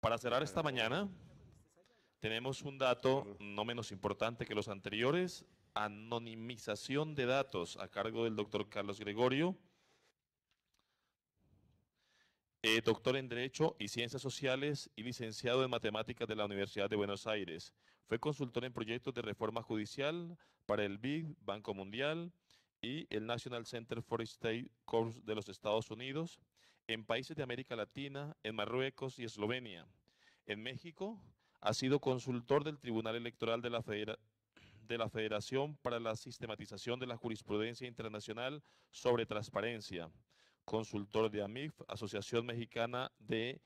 Para cerrar esta mañana, tenemos un dato no menos importante que los anteriores: anonimización de datos a cargo del doctor Carlos Gregorio, doctor en Derecho y Ciencias Sociales y licenciado en Matemáticas de la Universidad de Buenos Aires. Fue consultor en proyectos de reforma judicial para el BID, Banco Mundial y el National Center for State Courts de los Estados Unidos, en países de América Latina, en Marruecos y Eslovenia. En México, ha sido consultor del Tribunal Electoral de la Federación para la Sistematización de la Jurisprudencia Internacional sobre Transparencia, consultor de AMIF, Asociación Mexicana de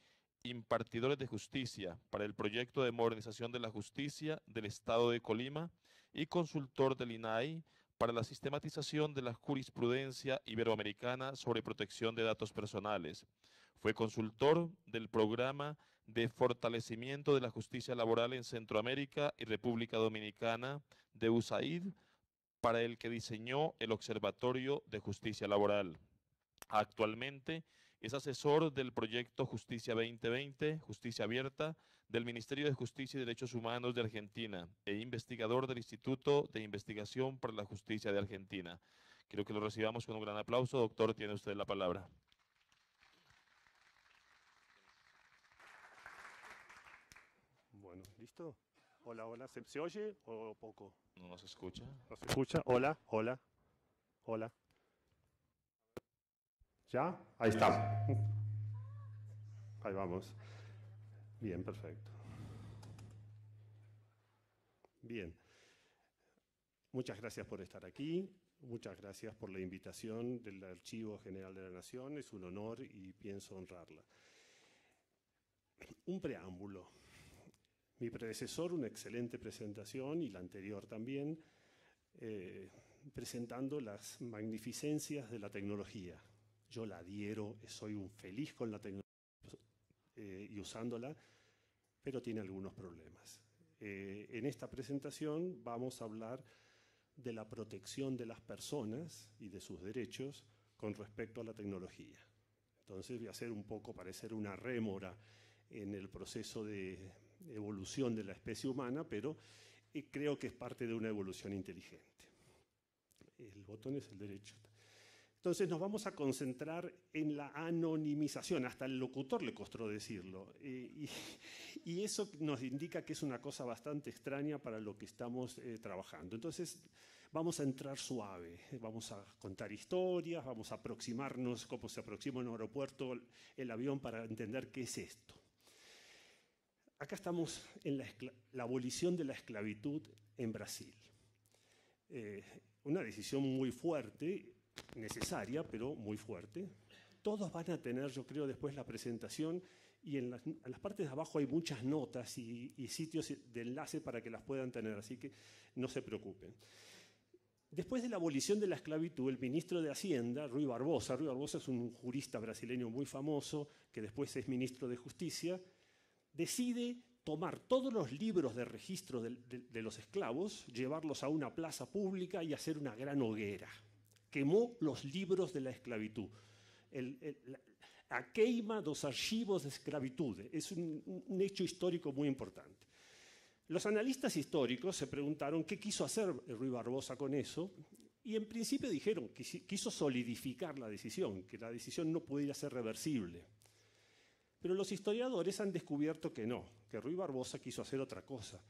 Impartidores de Justicia, para el proyecto de modernización de la justicia del Estado de Colima, y consultor del INAI para la sistematización de la jurisprudencia iberoamericana sobre protección de datos personales. Fue consultor del programa de fortalecimiento de la justicia laboral en Centroamérica y República Dominicana de USAID, para el que diseñó el Observatorio de Justicia Laboral. Actualmente es asesor del proyecto Justicia 2020, Justicia Abierta, del Ministerio de Justicia y Derechos Humanos de Argentina e investigador del Instituto de Investigación para la Justicia de Argentina. Quiero que lo recibamos con un gran aplauso. Doctor, tiene usted la palabra. Bueno, ¿listo? Hola, hola. ¿Se oye o poco? ¿No nos escucha? ¿No se escucha? Hola, hola, hola. ¿Ya? Ahí está. Ahí vamos. Bien, perfecto. Bien. Muchas gracias por estar aquí. Muchas gracias por la invitación del Archivo General de la Nación. Es un honor y pienso honrarla. Un preámbulo. Mi predecesor, una excelente presentación, y la anterior también, presentando las magnificencias de la tecnología. Yo la adhiero, soy un feliz con la tecnología y usándola, pero tiene algunos problemas. En esta presentación vamos a hablar de la protección de las personas y de sus derechos con respecto a la tecnología. Entonces voy a hacer un poco parecer una rémora en el proceso de evolución de la especie humana, pero creo que es parte de una evolución inteligente. El botón es el derecho. Entonces nos vamos a concentrar en la anonimización. Hasta el locutor le costó decirlo. Y eso nos indica que es una cosa bastante extraña para lo que estamos trabajando. Entonces vamos a entrar suave. Vamos a contar historias, vamos a aproximarnos como se aproxima en un aeropuerto el avión para entender qué es esto. Acá estamos en la abolición de la esclavitud en Brasil. Una decisión muy fuerte, necesaria, pero muy fuerte. Todos van a tener, yo creo, después la presentación, y en las partes de abajo hay muchas notas y sitios de enlace para que las puedan tener, así que no se preocupen. Después de la abolición de la esclavitud, el ministro de Hacienda, Rui Barbosa es un jurista brasileño muy famoso, que después es ministro de Justicia, decide tomar todos los libros de registro de los esclavos, llevarlos a una plaza pública y hacer una gran hoguera. Quemó los libros de la esclavitud. A queima dos archivos de esclavitud. Es un hecho histórico muy importante. Los analistas históricos se preguntaron qué quiso hacer Rui Barbosa con eso, y en principio dijeron que quiso solidificar la decisión, que la decisión no podía ser reversible. Pero los historiadores han descubierto que no, que Rui Barbosa quiso hacer otra cosa.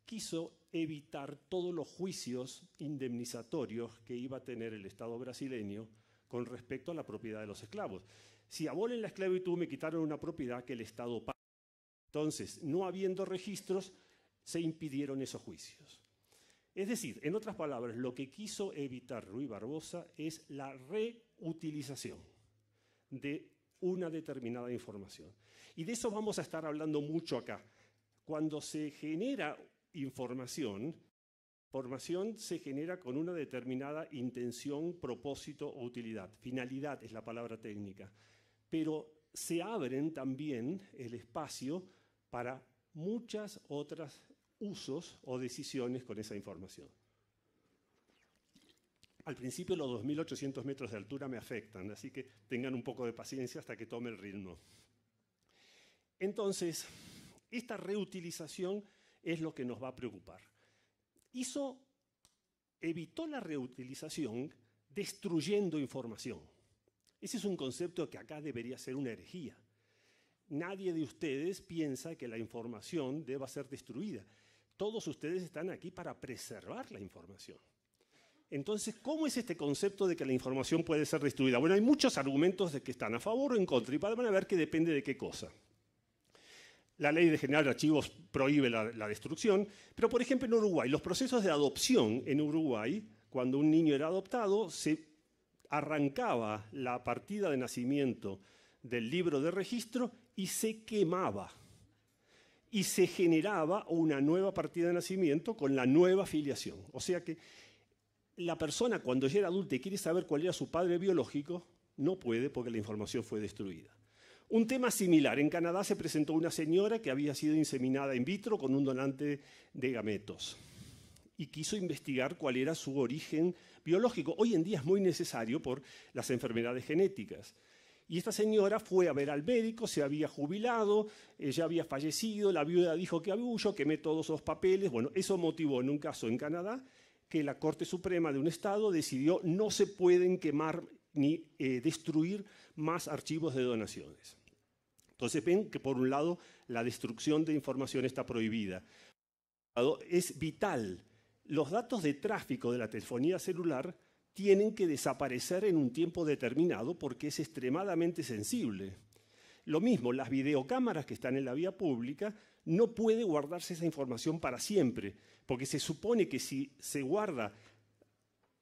Quiso evitar todos los juicios indemnizatorios que iba a tener el Estado brasileño con respecto a la propiedad de los esclavos. Si abolen la esclavitud, me quitaron una propiedad que el Estado paga. Entonces, no habiendo registros, se impidieron esos juicios. Es decir, en otras palabras, lo que quiso evitar Rui Barbosa es la reutilización de una determinada información. Y de eso vamos a estar hablando mucho acá. Cuando se genera información se genera con una determinada intención, propósito o utilidad. Finalidad es la palabra técnica. Pero se abren también el espacio para muchas otras usos o decisiones con esa información. Al principio los 2.800 metros de altura me afectan, así que tengan un poco de paciencia hasta que tome el ritmo. Entonces, esta reutilización es lo que nos va a preocupar. Evitó la reutilización destruyendo información. Ese es un concepto que acá debería ser una herejía. Nadie de ustedes piensa que la información deba ser destruida. Todos ustedes están aquí para preservar la información. Entonces, ¿cómo es este concepto de que la información puede ser destruida? Bueno, hay muchos argumentos de que están a favor o en contra, y van a ver que depende de qué cosa. La Ley General de Archivos prohíbe la destrucción, pero por ejemplo en Uruguay, los procesos de adopción en Uruguay, cuando un niño era adoptado, se arrancaba la partida de nacimiento del libro de registro y se quemaba. Y se generaba una nueva partida de nacimiento con la nueva filiación. O sea que la persona cuando ya era adulta y quiere saber cuál era su padre biológico, no puede porque la información fue destruida. Un tema similar, en Canadá se presentó una señora que había sido inseminada in vitro con un donante de gametos y quiso investigar cuál era su origen biológico. Hoy en día es muy necesario por las enfermedades genéticas. Y esta señora fue a ver al médico, se había jubilado, ella había fallecido, la viuda dijo que yo quemé todos los papeles. Bueno, eso motivó en un caso en Canadá que la Corte Suprema de un estado decidió no se pueden quemar ni destruir más archivos de donaciones. Entonces ven que por un lado la destrucción de información está prohibida. Es vital. Los datos de tráfico de la telefonía celular tienen que desaparecer en un tiempo determinado porque es extremadamente sensible. Lo mismo, las videocámaras que están en la vía pública, no puede guardarse esa información para siempre, porque se supone que si se guarda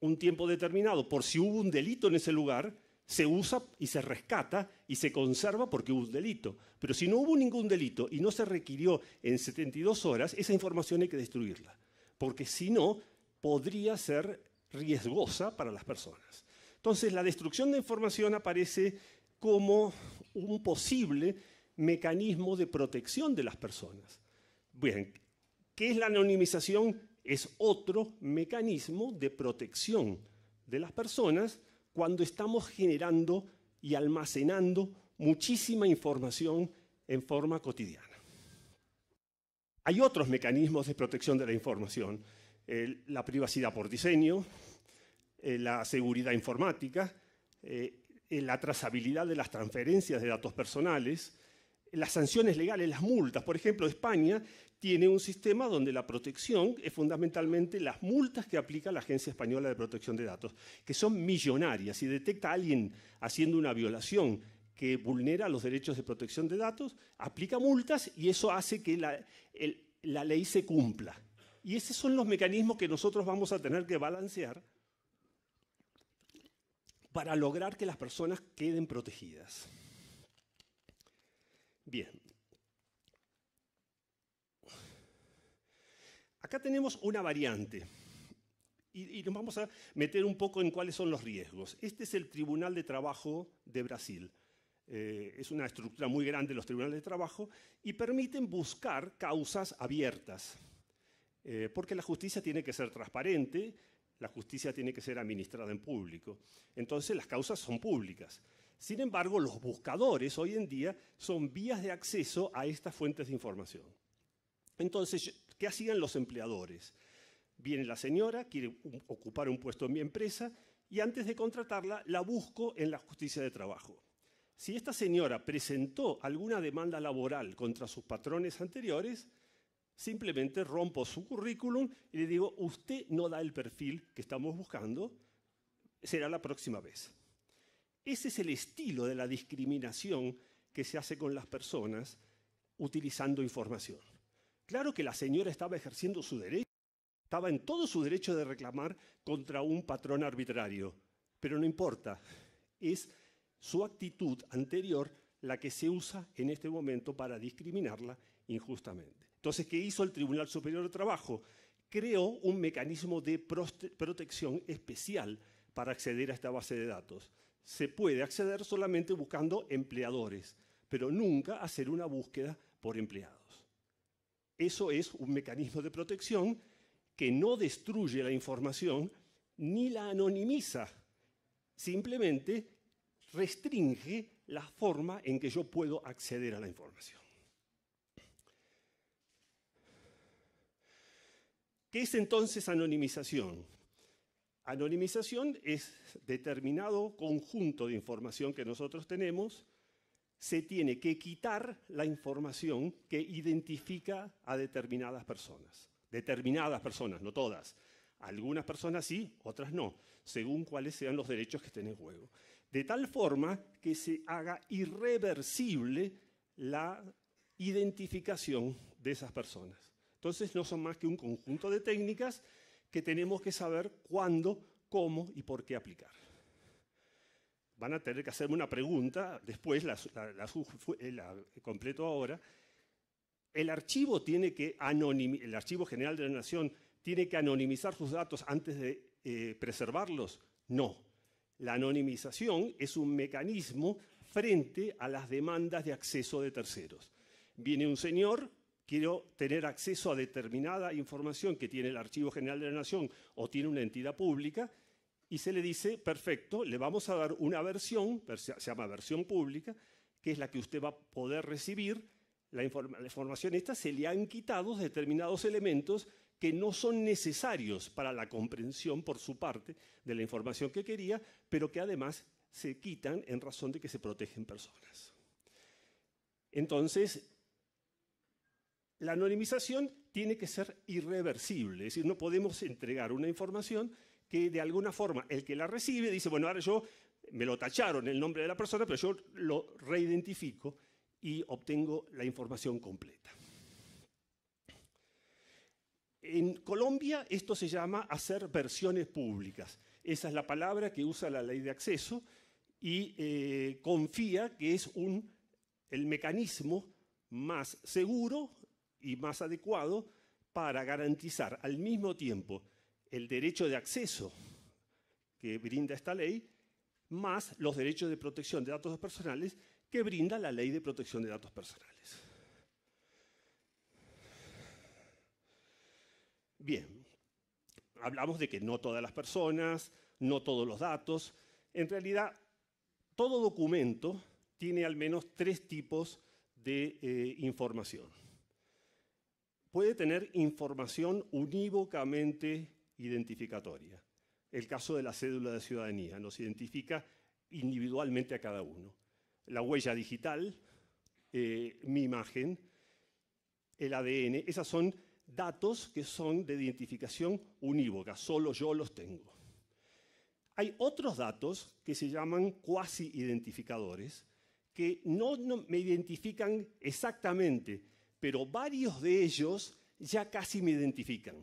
un tiempo determinado por si hubo un delito en ese lugar, se usa y se rescata y se conserva porque hubo un delito. Pero si no hubo ningún delito y no se requirió en 72 horas, esa información hay que destruirla, porque si no, podría ser riesgosa para las personas. Entonces, la destrucción de información aparece como un posible mecanismo de protección de las personas. Bien, ¿qué es la anonimización? Es otro mecanismo de protección de las personas cuando estamos generando y almacenando muchísima información en forma cotidiana. Hay otros mecanismos de protección de la información. La privacidad por diseño, la seguridad informática, la trazabilidad de las transferencias de datos personales, las sanciones legales, las multas. Por ejemplo, España tiene un sistema donde la protección es fundamentalmente las multas que aplica la Agencia Española de Protección de Datos, que son millonarias. Si detecta a alguien haciendo una violación que vulnera los derechos de protección de datos, aplica multas y eso hace que la ley se cumpla. Y esos son los mecanismos que nosotros vamos a tener que balancear para lograr que las personas queden protegidas. Bien. Acá tenemos una variante y nos vamos a meter un poco en cuáles son los riesgos. Este es el Tribunal de Trabajo de Brasil. Es una estructura muy grande los tribunales de trabajo y permiten buscar causas abiertas. Porque la justicia tiene que ser transparente, la justicia tiene que ser administrada en público. Entonces las causas son públicas. Sin embargo, los buscadores hoy en día son vías de acceso a estas fuentes de información. Entonces, ¿qué hacían los empleadores? Viene la señora, quiere ocupar un puesto en mi empresa y antes de contratarla, la busco en la justicia de trabajo. Si esta señora presentó alguna demanda laboral contra sus patrones anteriores, simplemente rompo su currículum y le digo, usted no da el perfil que estamos buscando, será la próxima vez. Ese es el estilo de la discriminación que se hace con las personas utilizando información. Claro que la señora estaba ejerciendo su derecho, estaba en todo su derecho de reclamar contra un patrón arbitrario, pero no importa, es su actitud anterior la que se usa en este momento para discriminarla injustamente. Entonces, ¿qué hizo el Tribunal Superior de Trabajo? Creó un mecanismo de protección especial para acceder a esta base de datos. Se puede acceder solamente buscando empleadores, pero nunca hacer una búsqueda por empleados. Eso es un mecanismo de protección que no destruye la información ni la anonimiza, simplemente restringe la forma en que yo puedo acceder a la información. ¿Qué es entonces anonimización? Anonimización es determinado conjunto de información que nosotros tenemos, se tiene que quitar la información que identifica a determinadas personas. Determinadas personas, no todas. Algunas personas sí, otras no, según cuáles sean los derechos que estén en juego. De tal forma que se haga irreversible la identificación de esas personas. Entonces no son más que un conjunto de técnicas que tenemos que saber cuándo, cómo y por qué aplicar. Van a tener que hacerme una pregunta, después la completo ahora. El archivo general de la Nación tiene que anonimizar sus datos antes de preservarlos. No. La anonimización es un mecanismo frente a las demandas de acceso de terceros. Viene un señor, quiero tener acceso a determinada información que tiene el Archivo General de la Nación o tiene una entidad pública, y se le dice, perfecto, le vamos a dar una versión, se llama versión pública, que es la que usted va a poder recibir. La información esta se le han quitado determinados elementos que no son necesarios para la comprensión por su parte de la información que quería, pero que además se quitan en razón de que se protegen personas. Entonces, la anonimización tiene que ser irreversible, es decir, no podemos entregar una información que de alguna forma el que la recibe dice, bueno, ahora yo me lo tacharon el nombre de la persona, pero yo lo reidentifico y obtengo la información completa. En Colombia esto se llama hacer versiones públicas. Esa es la palabra que usa la ley de acceso y confía que es el mecanismo más seguro y más adecuado para garantizar al mismo tiempo el derecho de acceso que brinda esta ley, más los derechos de protección de datos personales que brinda la Ley de Protección de Datos Personales. Bien, hablamos de que no todas las personas, no todos los datos. En realidad, todo documento tiene al menos 3 tipos de información. Puede tener información unívocamente identificatoria. El caso de la cédula de ciudadanía nos identifica individualmente a cada uno. La huella digital, mi imagen, el ADN, esas son datos que son de identificación unívoca, solo yo los tengo. Hay otros datos que se llaman cuasi-identificadores, que no me identifican exactamente, pero varios de ellos ya casi me identifican.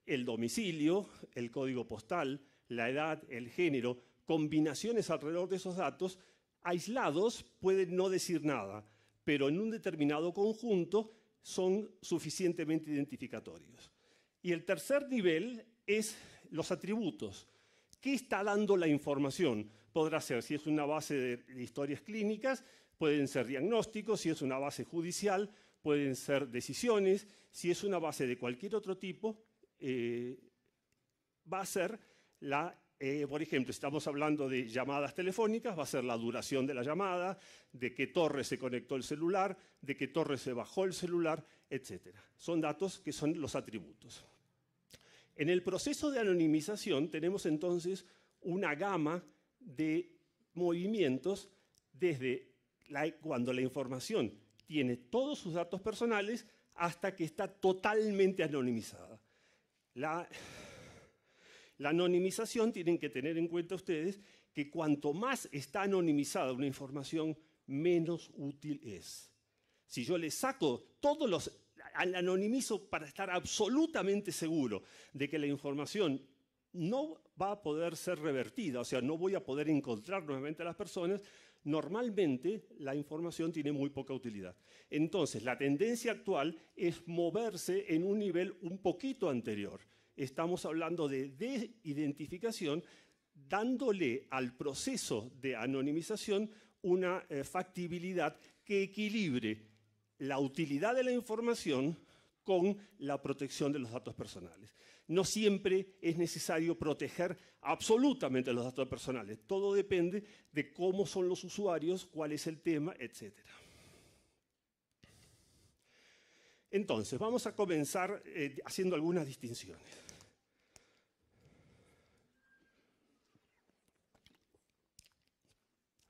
El domicilio, el código postal, la edad, el género, combinaciones alrededor de esos datos, aislados pueden no decir nada, pero en un determinado conjunto son suficientemente identificatorios. Y el tercer nivel es los atributos. ¿Qué está dando la información? Podrá ser, si es una base de historias clínicas, pueden ser diagnósticos, si es una base judicial, pueden ser decisiones, si es una base de cualquier otro tipo, va a ser por ejemplo, estamos hablando de llamadas telefónicas, va a ser la duración de la llamada, de qué torre se conectó el celular, de qué torre se bajó el celular, etc. Son datos que son los atributos. En el proceso de anonimización tenemos entonces una gama de movimientos desde cuando la información tiene todos sus datos personales hasta que está totalmente anonimizada. La anonimización, tienen que tener en cuenta ustedes que cuanto más está anonimizada una información, menos útil es. Si yo le saco la anonimizo para estar absolutamente seguro de que la información no va a poder ser revertida, o sea, no voy a poder encontrar nuevamente a las personas, normalmente la información tiene muy poca utilidad. Entonces, la tendencia actual es moverse en un nivel un poquito anterior. Estamos hablando de desidentificación, dándole al proceso de anonimización una factibilidad que equilibre la utilidad de la información con la protección de los datos personales. No siempre es necesario proteger absolutamente los datos personales. Todo depende de cómo son los usuarios, cuál es el tema, etc. Entonces, vamos a comenzar haciendo algunas distinciones.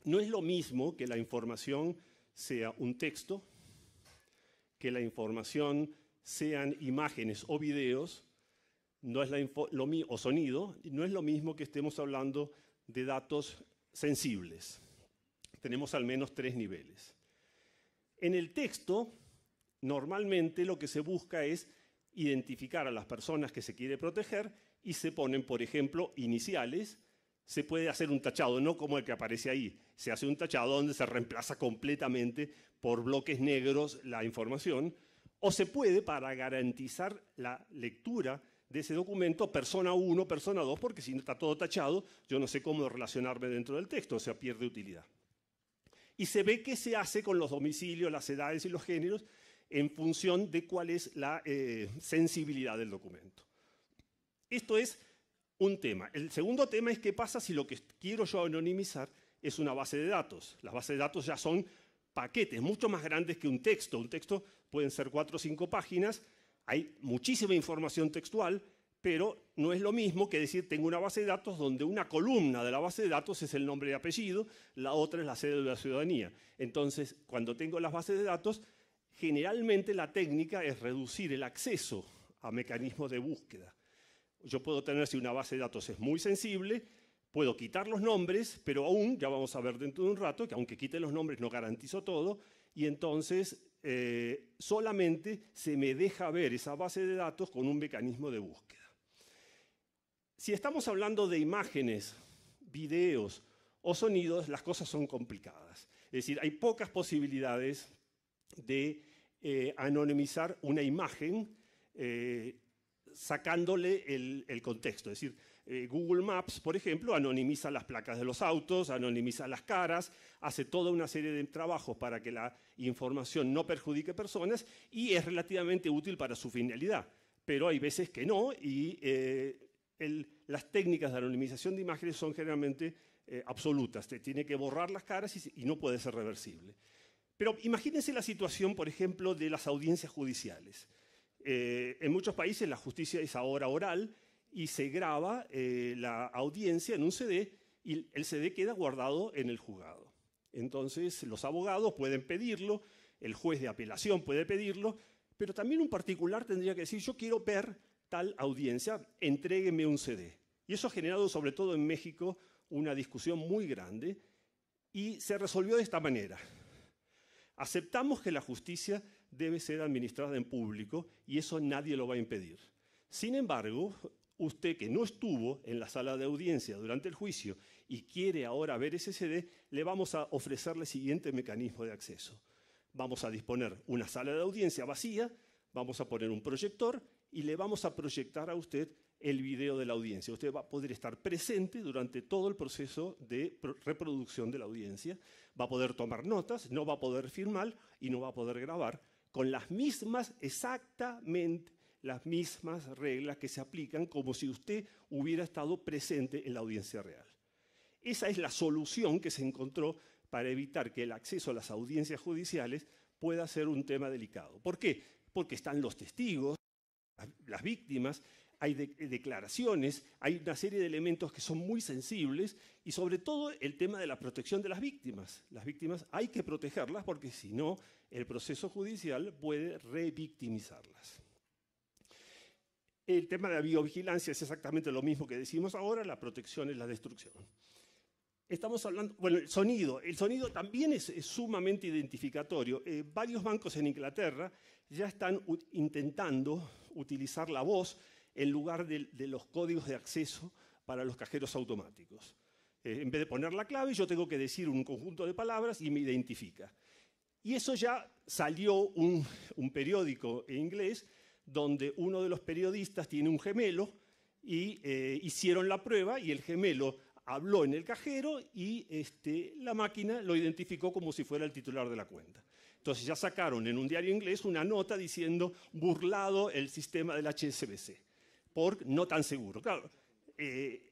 No es lo mismo que la información sea un texto, que la información sean imágenes o videos, no es o sonido, no es lo mismo que estemos hablando de datos sensibles. Tenemos al menos 3 niveles. En el texto, normalmente lo que se busca es identificar a las personas que se quiere proteger y se ponen, por ejemplo, iniciales. Se puede hacer un tachado, no como el que aparece ahí. Se hace un tachado donde se reemplaza completamente por bloques negros la información. O se puede, para garantizar la lectura de ese documento, persona 1, persona 2, porque si no está todo tachado, yo no sé cómo relacionarme dentro del texto, o sea, pierde utilidad. Y se ve qué se hace con los domicilios, las edades y los géneros en función de cuál es la sensibilidad del documento. Esto es un tema. El segundo tema es qué pasa si lo que quiero yo anonimizar es una base de datos. Las bases de datos ya son paquetes mucho más grandes que un texto. Un texto pueden ser 4 o 5 páginas, hay muchísima información textual, pero no es lo mismo que decir tengo una base de datos donde una columna de la base de datos es el nombre y apellido, la otra es la cédula de la ciudadanía. Entonces, cuando tengo las bases de datos, generalmente la técnica es reducir el acceso a mecanismos de búsqueda. Yo puedo tener, si una base de datos es muy sensible, puedo quitar los nombres, pero aún, ya vamos a ver dentro de un rato, que aunque quite los nombres no garantizo todo, y entonces solamente se me deja ver esa base de datos con un mecanismo de búsqueda. Si estamos hablando de imágenes, videos o sonidos, las cosas son complicadas. Es decir, hay pocas posibilidades de anonimizar una imagen sacándole el contexto. Es decir, Google Maps, por ejemplo, anonimiza las placas de los autos, anonimiza las caras, hace toda una serie de trabajos para que la información no perjudique personas y es relativamente útil para su finalidad. Pero hay veces que no y las técnicas de anonimización de imágenes son generalmente absolutas. Te tiene que borrar las caras y no puede ser reversible. Pero imagínense la situación, por ejemplo, de las audiencias judiciales. En muchos países la justicia es ahora oral y se graba la audiencia en un CD y el CD queda guardado en el juzgado. Entonces los abogados pueden pedirlo, el juez de apelación puede pedirlo, pero también un particular tendría que decir yo quiero ver tal audiencia, entrégueme un CD. Y eso ha generado sobre todo en México una discusión muy grande y se resolvió de esta manera. Aceptamos que la justicia debe ser administrada en público y eso nadie lo va a impedir. Sin embargo, usted que no estuvo en la sala de audiencia durante el juicio y quiere ahora ver ese CD, le vamos a ofrecer el siguiente mecanismo de acceso. Vamos a disponer una sala de audiencia vacía, vamos a poner un proyector y le vamos a proyectar a usted el video de la audiencia. Usted va a poder estar presente durante todo el proceso de reproducción de la audiencia, va a poder tomar notas, no va a poder filmar y no va a poder grabar con las mismas, exactamente las mismas reglas que se aplican como si usted hubiera estado presente en la audiencia real. Esa es la solución que se encontró para evitar que el acceso a las audiencias judiciales pueda ser un tema delicado. ¿Por qué? Porque están los testigos, las víctimas, hay declaraciones, hay una serie de elementos que son muy sensibles y sobre todo el tema de la protección de las víctimas. Las víctimas hay que protegerlas porque si no, el proceso judicial puede revictimizarlas. El tema de la biovigilancia es exactamente lo mismo que decimos ahora, la protección es la destrucción. Estamos hablando, bueno, el sonido también es sumamente identificatorio. Varios bancos en Inglaterra ya están intentando utilizar la voz en lugar de los códigos de acceso para los cajeros automáticos. En vez de poner la clave, yo tengo que decir un conjunto de palabras y me identifica. Y eso ya salió un periódico en inglés donde uno de los periodistas tiene un gemelo y hicieron la prueba y el gemelo habló en el cajero y la máquina lo identificó como si fuera el titular de la cuenta. Entonces ya sacaron en un diario inglés una nota diciendo burlado el sistema del HSBC por no tan seguro. Claro,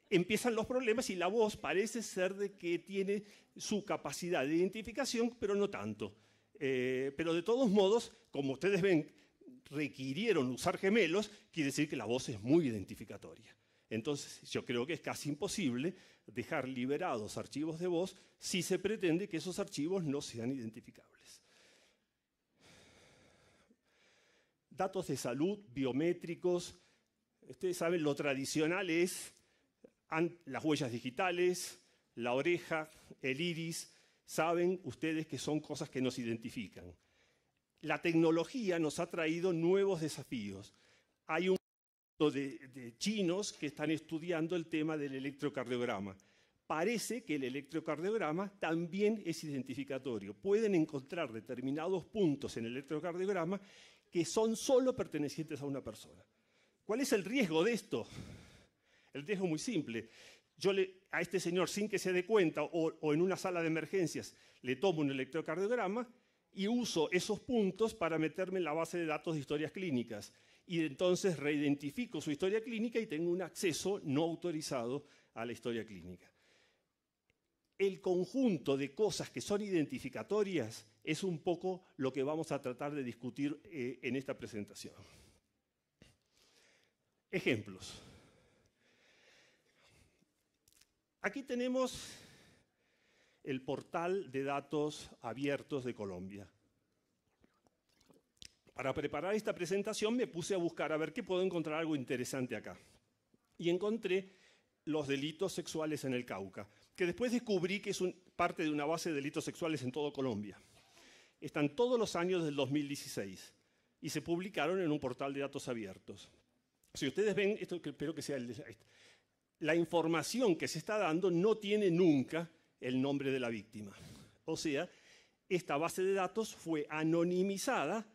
empiezan los problemas y la voz parece ser de que tiene su capacidad de identificación, pero no tanto. Pero de todos modos, como ustedes ven, requirieron usar gemelos, quiere decir que la voz es muy identificatoria. Entonces, yo creo que es casi imposible dejar liberados archivos de voz si se pretende que esos archivos no sean identificables. Datos de salud, biométricos. Ustedes saben, lo tradicional es las huellas digitales, la oreja, el iris. Saben ustedes que son cosas que nos identifican. La tecnología nos ha traído nuevos desafíos. Hay un grupo de chinos que están estudiando el tema del electrocardiograma. Parece que el electrocardiograma también es identificatorio. Pueden encontrar determinados puntos en el electrocardiograma que son solo pertenecientes a una persona. ¿Cuál es el riesgo de esto? El riesgo es muy simple. Yo a este señor, sin que se dé cuenta, o en una sala de emergencias, le tomo un electrocardiograma y uso esos puntos para meterme en la base de datos de historias clínicas. Y entonces reidentifico su historia clínica y tengo un acceso no autorizado a la historia clínica. El conjunto de cosas que son identificatorias es un poco lo que vamos a tratar de discutir en esta presentación. Ejemplos. Aquí tenemos el portal de datos abiertos de Colombia. Para preparar esta presentación me puse a buscar a ver qué puedo encontrar algo interesante acá. Y encontré los delitos sexuales en el Cauca, que después descubrí que es parte de una base de delitos sexuales en todo Colombia. Están todos los años del 2016 y se publicaron en un portal de datos abiertos. Si ustedes ven, esto espero que sea la información que se está dando no tiene nunca el nombre de la víctima. O sea, esta base de datos fue anonimizada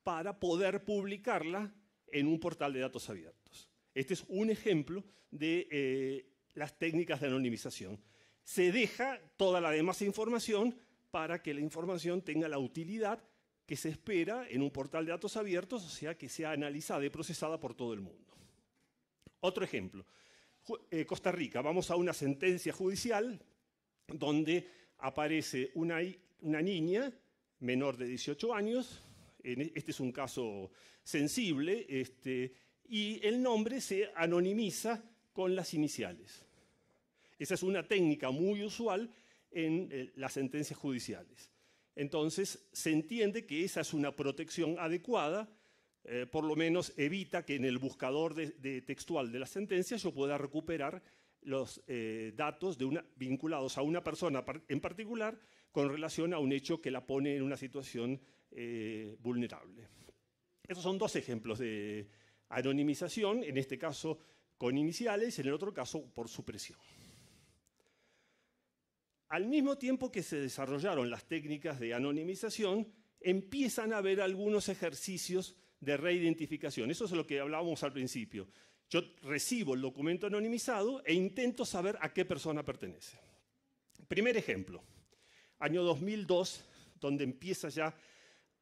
para poder publicarla en un portal de datos abiertos. Este es un ejemplo de las técnicas de anonimización. Se deja toda la demás información para que la información tenga la utilidad que se espera en un portal de datos abiertos, o sea, que sea analizada y procesada por todo el mundo. Otro ejemplo. Costa Rica. Vamos a una sentencia judicial donde aparece una niña menor de 18 años. Este es un caso sensible y el nombre se anonimiza con las iniciales. Esa es una técnica muy usual en las sentencias judiciales. Entonces, se entiende que esa es una protección adecuada, por lo menos evita que en el buscador textual de la sentencia yo pueda recuperar los datos vinculados a una persona en particular con relación a un hecho que la pone en una situación vulnerable. Estos son dos ejemplos de anonimización, en este caso con iniciales, en el otro caso por supresión. Al mismo tiempo que se desarrollaron las técnicas de anonimización, empiezan a haber algunos ejercicios de reidentificación. Eso es lo que hablábamos al principio. Yo recibo el documento anonimizado e intento saber a qué persona pertenece. Primer ejemplo, año 2002, donde empieza ya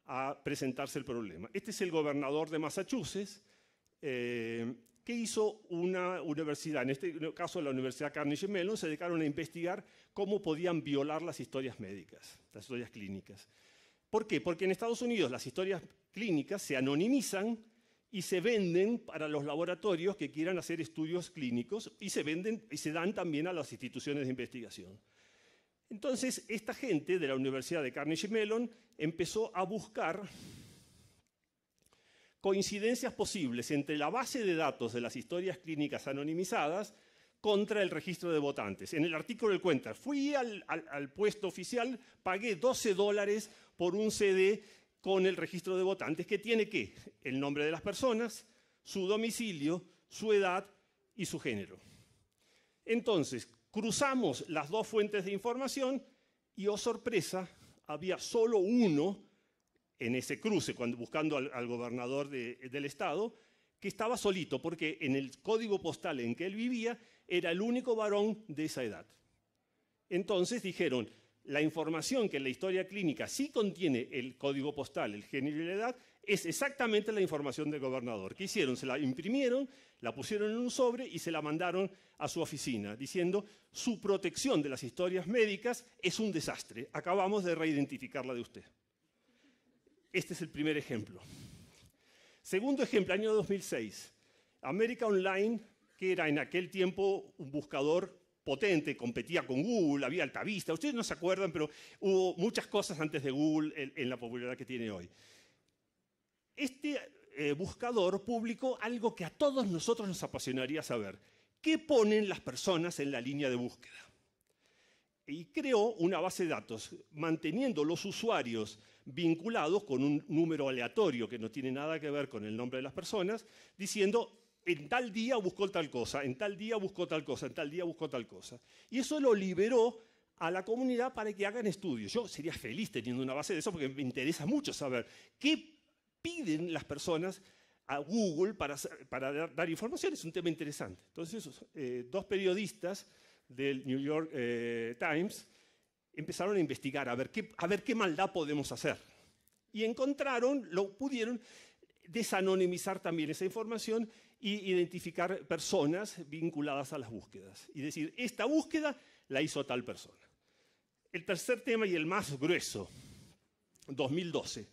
a presentarse el problema. Este es el gobernador de Massachusetts, que hizo una universidad, en este caso la Universidad Carnegie Mellon, se dedicaron a investigar cómo podían violar las historias médicas, las historias clínicas. ¿Por qué? Porque en Estados Unidos las historias clínicas se anonimizan y se venden para los laboratorios que quieran hacer estudios clínicos y se venden y se dan también a las instituciones de investigación. Entonces, esta gente de la Universidad de Carnegie Mellon empezó a buscar coincidencias posibles entre la base de datos de las historias clínicas anonimizadas contra el registro de votantes. En el artículo él cuenta, fui al puesto oficial, pagué $12 por un CD con el registro de votantes, que tiene ¿qué? El nombre de las personas, su domicilio, su edad y su género. Entonces, cruzamos las dos fuentes de información y, oh sorpresa, había solo uno en ese cruce, buscando al gobernador del estado, que estaba solito, porque en el código postal en que él vivía era el único varón de esa edad. Entonces dijeron, la información que en la historia clínica sí contiene el código postal, el género y la edad, es exactamente la información del gobernador. ¿Qué hicieron? Se la imprimieron, la pusieron en un sobre y se la mandaron a su oficina, diciendo, su protección de las historias médicas es un desastre. Acabamos de reidentificarla de usted. Este es el primer ejemplo. Segundo ejemplo, año 2006. América Online, que era en aquel tiempo un buscador potente, competía con Google, había Altavista. Ustedes no se acuerdan, pero hubo muchas cosas antes de Google en la popularidad que tiene hoy. Este buscador publicó algo que a todos nosotros nos apasionaría saber. ¿Qué ponen las personas en la línea de búsqueda? Y creó una base de datos, manteniendo los usuarios vinculados con un número aleatorio que no tiene nada que ver con el nombre de las personas, diciendo, en tal día buscó tal cosa, en tal día buscó tal cosa, en tal día buscó tal cosa. Y eso lo liberó a la comunidad para que hagan estudios. Yo sería feliz teniendo una base de eso porque me interesa mucho saber qué piden las personas a Google para dar información. Es un tema interesante. Entonces, dos periodistas del New York Times empezaron a investigar, a ver qué maldad podemos hacer. Y pudieron desanonimizar también esa información e identificar personas vinculadas a las búsquedas. Y decir, esta búsqueda la hizo tal persona. El tercer tema y el más grueso, 2012.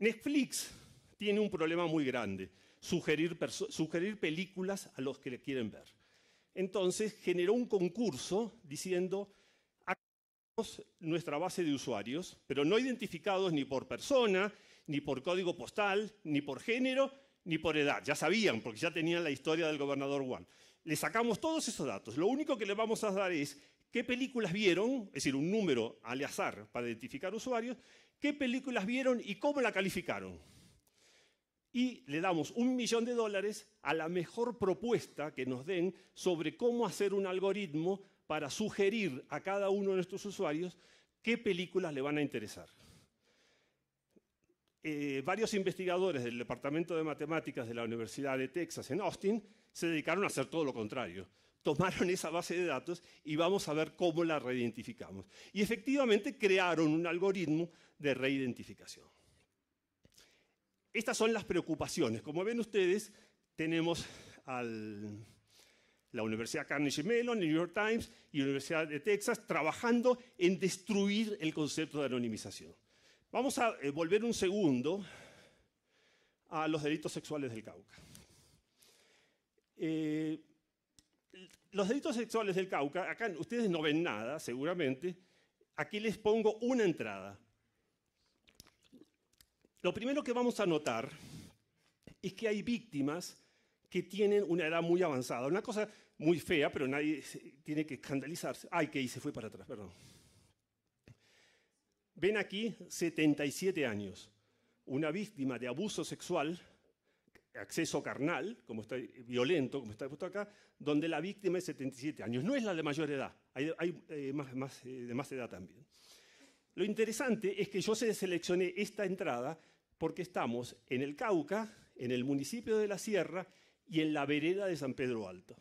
Netflix tiene un problema muy grande, sugerir películas a los que le quieren ver. Entonces generó un concurso diciendo, hagamos nuestra base de usuarios, pero no identificados ni por persona, ni por código postal, ni por género, ni por edad. Ya sabían, porque ya tenían la historia del gobernador Juan. Le sacamos todos esos datos. Lo único que le vamos a dar es qué películas vieron, es decir, un número al azar para identificar usuarios, qué películas vieron y cómo la calificaron. Y le damos $1 millón a la mejor propuesta que nos den sobre cómo hacer un algoritmo para sugerir a cada uno de nuestros usuarios qué películas le van a interesar. Varios investigadores del Departamento de Matemáticas de la Universidad de Texas en Austin se dedicaron a hacer todo lo contrario. Tomaron esa base de datos y vamos a ver cómo la reidentificamos. Y efectivamente crearon un algoritmo de reidentificación. Estas son las preocupaciones. Como ven ustedes, tenemos la Universidad Carnegie Mellon, New York Times y la Universidad de Texas trabajando en destruir el concepto de anonimización. Vamos a volver un segundo a los delitos sexuales del Cauca. Los delitos sexuales del Cauca, acá ustedes no ven nada, seguramente. Aquí les pongo una entrada. Lo primero que vamos a notar es que hay víctimas que tienen una edad muy avanzada. Una cosa muy fea, pero nadie tiene que escandalizarse. Ay, que se fue para atrás, perdón. Ven aquí 77 años. Una víctima de abuso sexual, acceso carnal, violento, como está puesto acá, donde la víctima es 77 años. No es la de mayor edad, hay de más edad también. Lo interesante es que yo seleccioné esta entrada porque estamos en el Cauca, en el municipio de La Sierra y en la vereda de San Pedro Alto.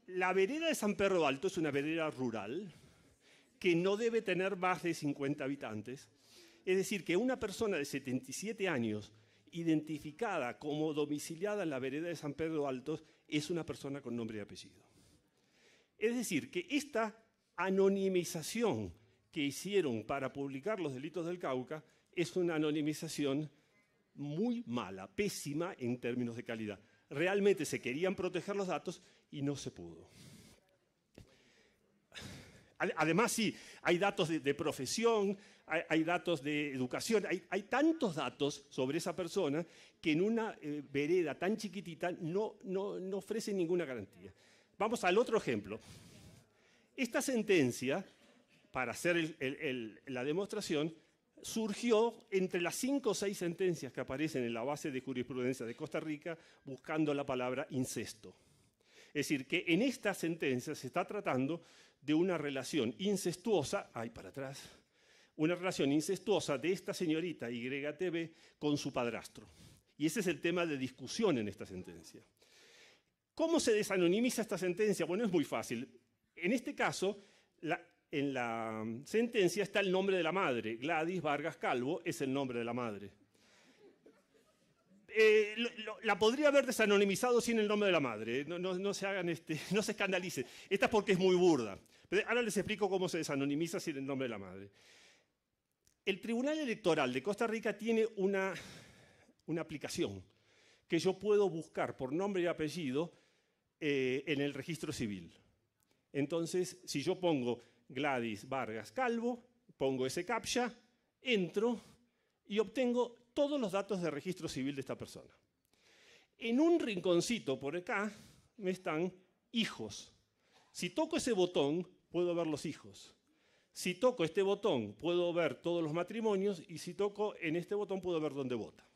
La vereda de San Pedro Alto es una vereda rural que no debe tener más de 50 habitantes. Es decir, que una persona de 77 años identificada como domiciliada en la vereda de San Pedro Alto es una persona con nombre y apellido. Es decir, que esta anonimización que hicieron para publicar los delitos del Cauca es una anonimización muy mala, pésima en términos de calidad. Realmente se querían proteger los datos y no se pudo. Además, sí, hay datos de profesión, hay datos de educación, hay tantos datos sobre esa persona que en una vereda tan chiquitita no ofrece ninguna garantía. Vamos al otro ejemplo. Esta sentencia, para hacer la demostración, surgió entre las 5 o 6 sentencias que aparecen en la base de jurisprudencia de Costa Rica buscando la palabra incesto. Es decir, que en esta sentencia se está tratando de una relación incestuosa, una relación incestuosa de esta señorita YTB con su padrastro. Y ese es el tema de discusión en esta sentencia. ¿Cómo se desanonimiza esta sentencia? Bueno, es muy fácil. En este caso, en la sentencia está el nombre de la madre. Gladys Vargas Calvo es el nombre de la madre. La podría haber desanonimizado sin el nombre de la madre. No se escandalicen. Esta es porque es muy burda. Pero ahora les explico cómo se desanonimiza sin el nombre de la madre. El Tribunal Electoral de Costa Rica tiene una aplicación que yo puedo buscar por nombre y apellido en el registro civil. Entonces, si yo pongo Gladys Vargas Calvo, pongo ese captcha, entro y obtengo todos los datos de registro civil de esta persona. En un rinconcito por acá me están hijos. Si toco ese botón, puedo ver los hijos. Si toco este botón, puedo ver todos los matrimonios, y si toco en este botón, puedo ver dónde vota.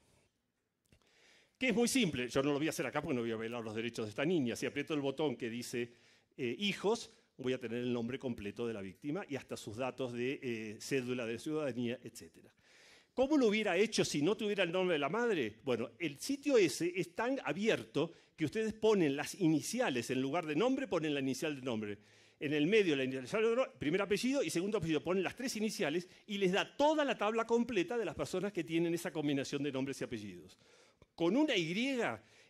Que es muy simple. Yo no lo voy a hacer acá porque no voy a violar los derechos de esta niña. Si aprieto el botón que dice hijos, voy a tener el nombre completo de la víctima y hasta sus datos de cédula de ciudadanía, etc. ¿Cómo lo hubiera hecho si no tuviera el nombre de la madre? Bueno, el sitio ese es tan abierto que ustedes ponen las iniciales, en lugar de nombre, ponen la inicial de nombre. En el medio, la inicial de nombre, primer apellido y segundo apellido, ponen las 3 iniciales y les da toda la tabla completa de las personas que tienen esa combinación de nombres y apellidos. Con una Y,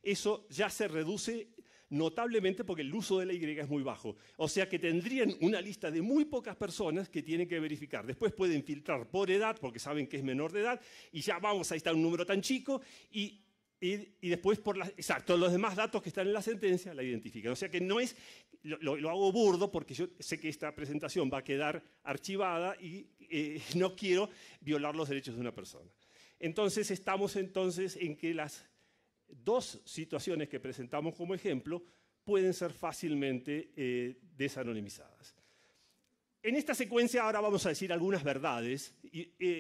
eso ya se reduce notablemente porque el uso de la Y es muy bajo. O sea que tendrían una lista de muy pocas personas que tienen que verificar. Después pueden filtrar por edad, porque saben que es menor de edad, y ya vamos, ahí está un número tan chico, y después por exacto, los demás datos que están en la sentencia la identifican. O sea que no es, lo hago burdo porque yo sé que esta presentación va a quedar archivada y no quiero violar los derechos de una persona. Entonces estamos en que las dos situaciones que presentamos como ejemplo pueden ser fácilmente desanonimizadas. En esta secuencia ahora vamos a decir algunas verdades.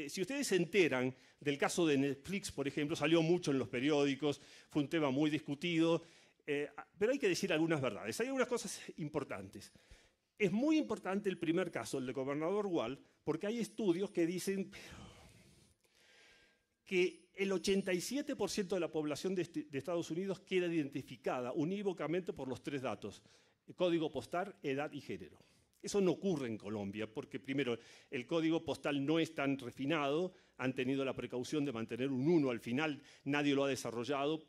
Si ustedes se enteran del caso de Netflix, por ejemplo, salió mucho en los periódicos, fue un tema muy discutido, pero hay que decir algunas verdades. Hay algunas cosas importantes. Es muy importante el primer caso, el de Gobernador Wall, porque hay estudios que dicen que el 87% de la población de Estados Unidos queda identificada unívocamente por los 3 datos: código postal, edad y género. Eso no ocurre en Colombia porque, primero, el código postal no es tan refinado, han tenido la precaución de mantener un 1 al final, nadie lo ha desarrollado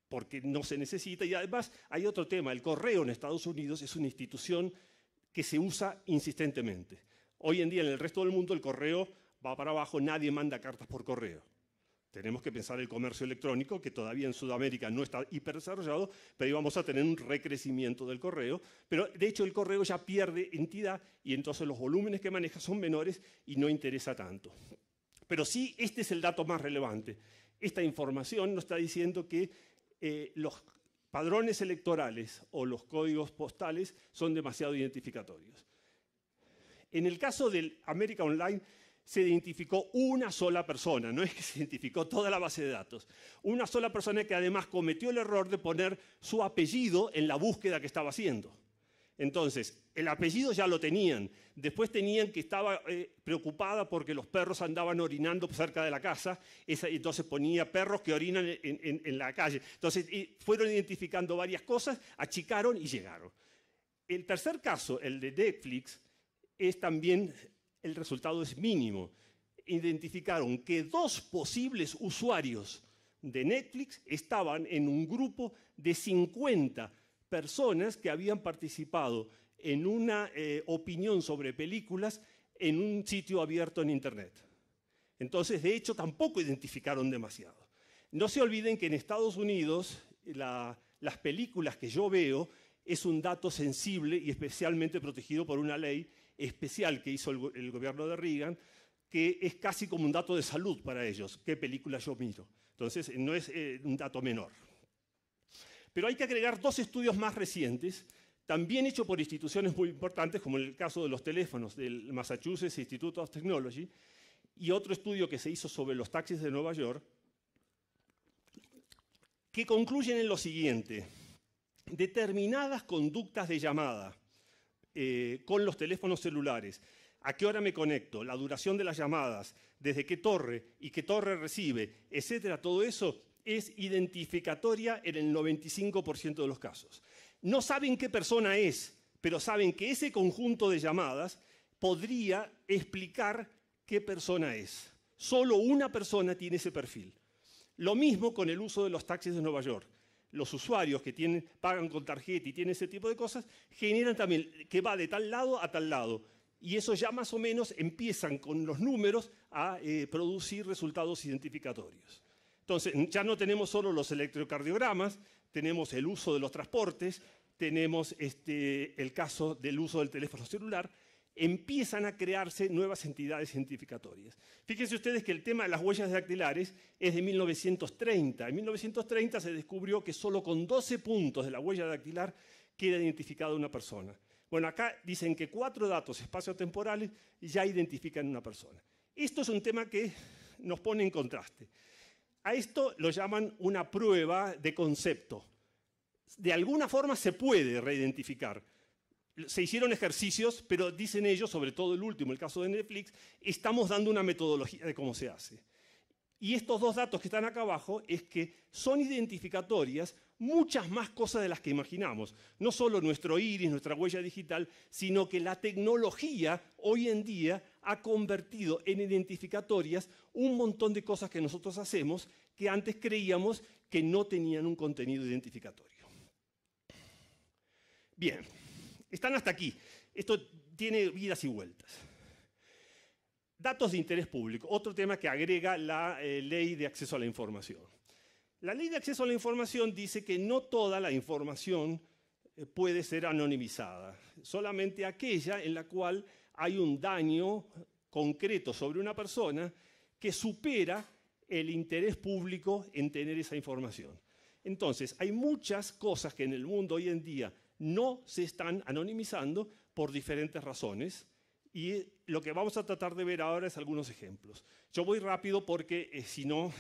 porque no se necesita. Y además hay otro tema: el correo en Estados Unidos es una institución que se usa insistentemente. Hoy en día en el resto del mundo el correo va para abajo, nadie manda cartas por correo. Tenemos que pensar el comercio electrónico, que todavía en Sudamérica no está hiperdesarrollado, pero íbamos a tener un recrecimiento del correo. Pero de hecho el correo ya pierde entidad y entonces los volúmenes que maneja son menores y no interesa tanto. Pero sí, este es el dato más relevante. Esta información nos está diciendo que los padrones electorales o los códigos postales son demasiado identificatorios. En el caso del América Online, se identificó una sola persona, no es que se identificó toda la base de datos. Una sola persona que además cometió el error de poner su apellido en la búsqueda que estaba haciendo. Entonces, el apellido ya lo tenían. Después tenían que estaba preocupada porque los perros andaban orinando cerca de la casa. Entonces ponía perros que orinan en la calle. Entonces fueron identificando varias cosas, achicaron y llegaron. El tercer caso, el de Netflix, es también... el resultado es mínimo. Identificaron que 2 posibles usuarios de Netflix estaban en un grupo de 50 personas que habían participado en una opinión sobre películas en un sitio abierto en Internet. Entonces, de hecho, tampoco identificaron demasiado. No se olviden que en Estados Unidos las películas que yo veo es un dato sensible y especialmente protegido por una ley especial que hizo el gobierno de Reagan, que es casi como un dato de salud para ellos, qué películas yo miro. Entonces, no es un dato menor. Pero hay que agregar 2 estudios más recientes, también hechos por instituciones muy importantes, como el caso de los teléfonos del Massachusetts Institute of Technology, y otro estudio que se hizo sobre los taxis de Nueva York, que concluyen en lo siguiente: determinadas conductas de llamada con los teléfonos celulares, a qué hora me conecto, la duración de las llamadas, desde qué torre y qué torre recibe, etcétera, todo eso es identificatoria en el 95% de los casos. No saben qué persona es, pero saben que ese conjunto de llamadas podría explicar qué persona es. Solo una persona tiene ese perfil. Lo mismo con el uso de los taxis de Nueva York. Los usuarios que pagan con tarjeta y tienen ese tipo de cosas, generan también que va de tal lado a tal lado. Y eso ya más o menos empiezan con los números a producir resultados identificatorios. Entonces, ya no tenemos solo los electrocardiogramas, tenemos el uso de los transportes, tenemos el caso del uso del teléfono celular. Empiezan a crearse nuevas entidades identificatorias. Fíjense ustedes que el tema de las huellas dactilares es de 1930. En 1930 se descubrió que solo con 12 puntos de la huella dactilar queda identificada una persona. Bueno, acá dicen que 4 datos espaciotemporales ya identifican una persona. Esto es un tema que nos pone en contraste. A esto lo llaman una prueba de concepto. De alguna forma se puede reidentificar. Se hicieron ejercicios, pero dicen ellos, sobre todo el último, el caso de Netflix, estamos dando una metodología de cómo se hace. Y estos 2 datos que están acá abajo es que son identificatorias muchas más cosas de las que imaginamos. No solo nuestro iris, nuestra huella digital, sino que la tecnología hoy en día ha convertido en identificatorias un montón de cosas que nosotros hacemos que antes creíamos que no tenían un contenido identificatorio. Bien, están hasta aquí. Esto tiene vidas y vueltas. Datos de interés público, otro tema que agrega la Ley de Acceso a la Información. La Ley de Acceso a la Información dice que no toda la información puede ser anonimizada, solamente aquella en la cual hay un daño concreto sobre una persona que supera el interés público en tener esa información. Entonces, hay muchas cosas que en el mundo hoy en día no se están anonimizando por diferentes razones. Y lo que vamos a tratar de ver ahora es algunos ejemplos. Yo voy rápido porque si no,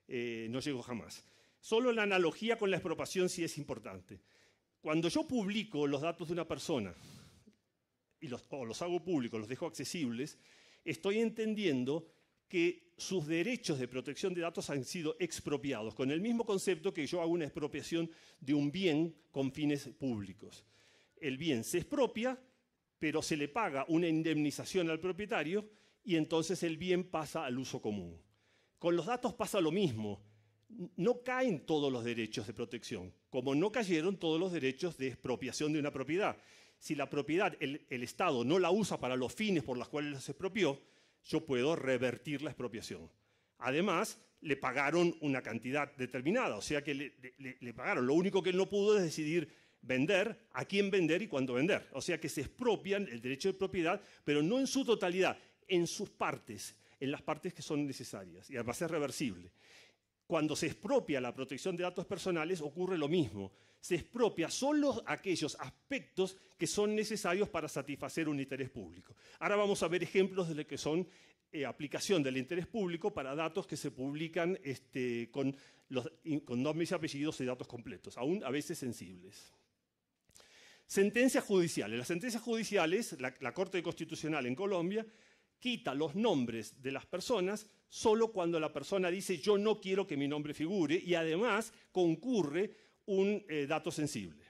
no llego jamás. Solo la analogía con la expropiación sí es importante. Cuando yo publico los datos de una persona o los hago públicos, los dejo accesibles, estoy entendiendo que sus derechos de protección de datos han sido expropiados, con el mismo concepto que yo hago una expropiación de un bien con fines públicos. El bien se expropia, pero se le paga una indemnización al propietario y entonces el bien pasa al uso común. Con los datos pasa lo mismo. No caen todos los derechos de protección, como no cayeron todos los derechos de expropiación de una propiedad. Si la propiedad, el Estado no la usa para los fines por los cuales se expropió, yo puedo revertir la expropiación. Además, le pagaron una cantidad determinada, o sea que le pagaron. Lo único que él no pudo es decidir vender, a quién vender y cuándo vender. O sea que se expropian el derecho de propiedad, pero no en su totalidad, en sus partes, en las partes que son necesarias. Y además es reversible. Cuando se expropia la protección de datos personales ocurre lo mismo. Se expropia solo aquellos aspectos que son necesarios para satisfacer un interés público. Ahora vamos a ver ejemplos de lo que son aplicación del interés público para datos que se publican con nombres y apellidos y datos completos, aún a veces sensibles. Sentencias judiciales. Las sentencias judiciales, la Corte Constitucional en Colombia, quita los nombres de las personas solo cuando la persona dice yo no quiero que mi nombre figure y además concurre un dato sensible.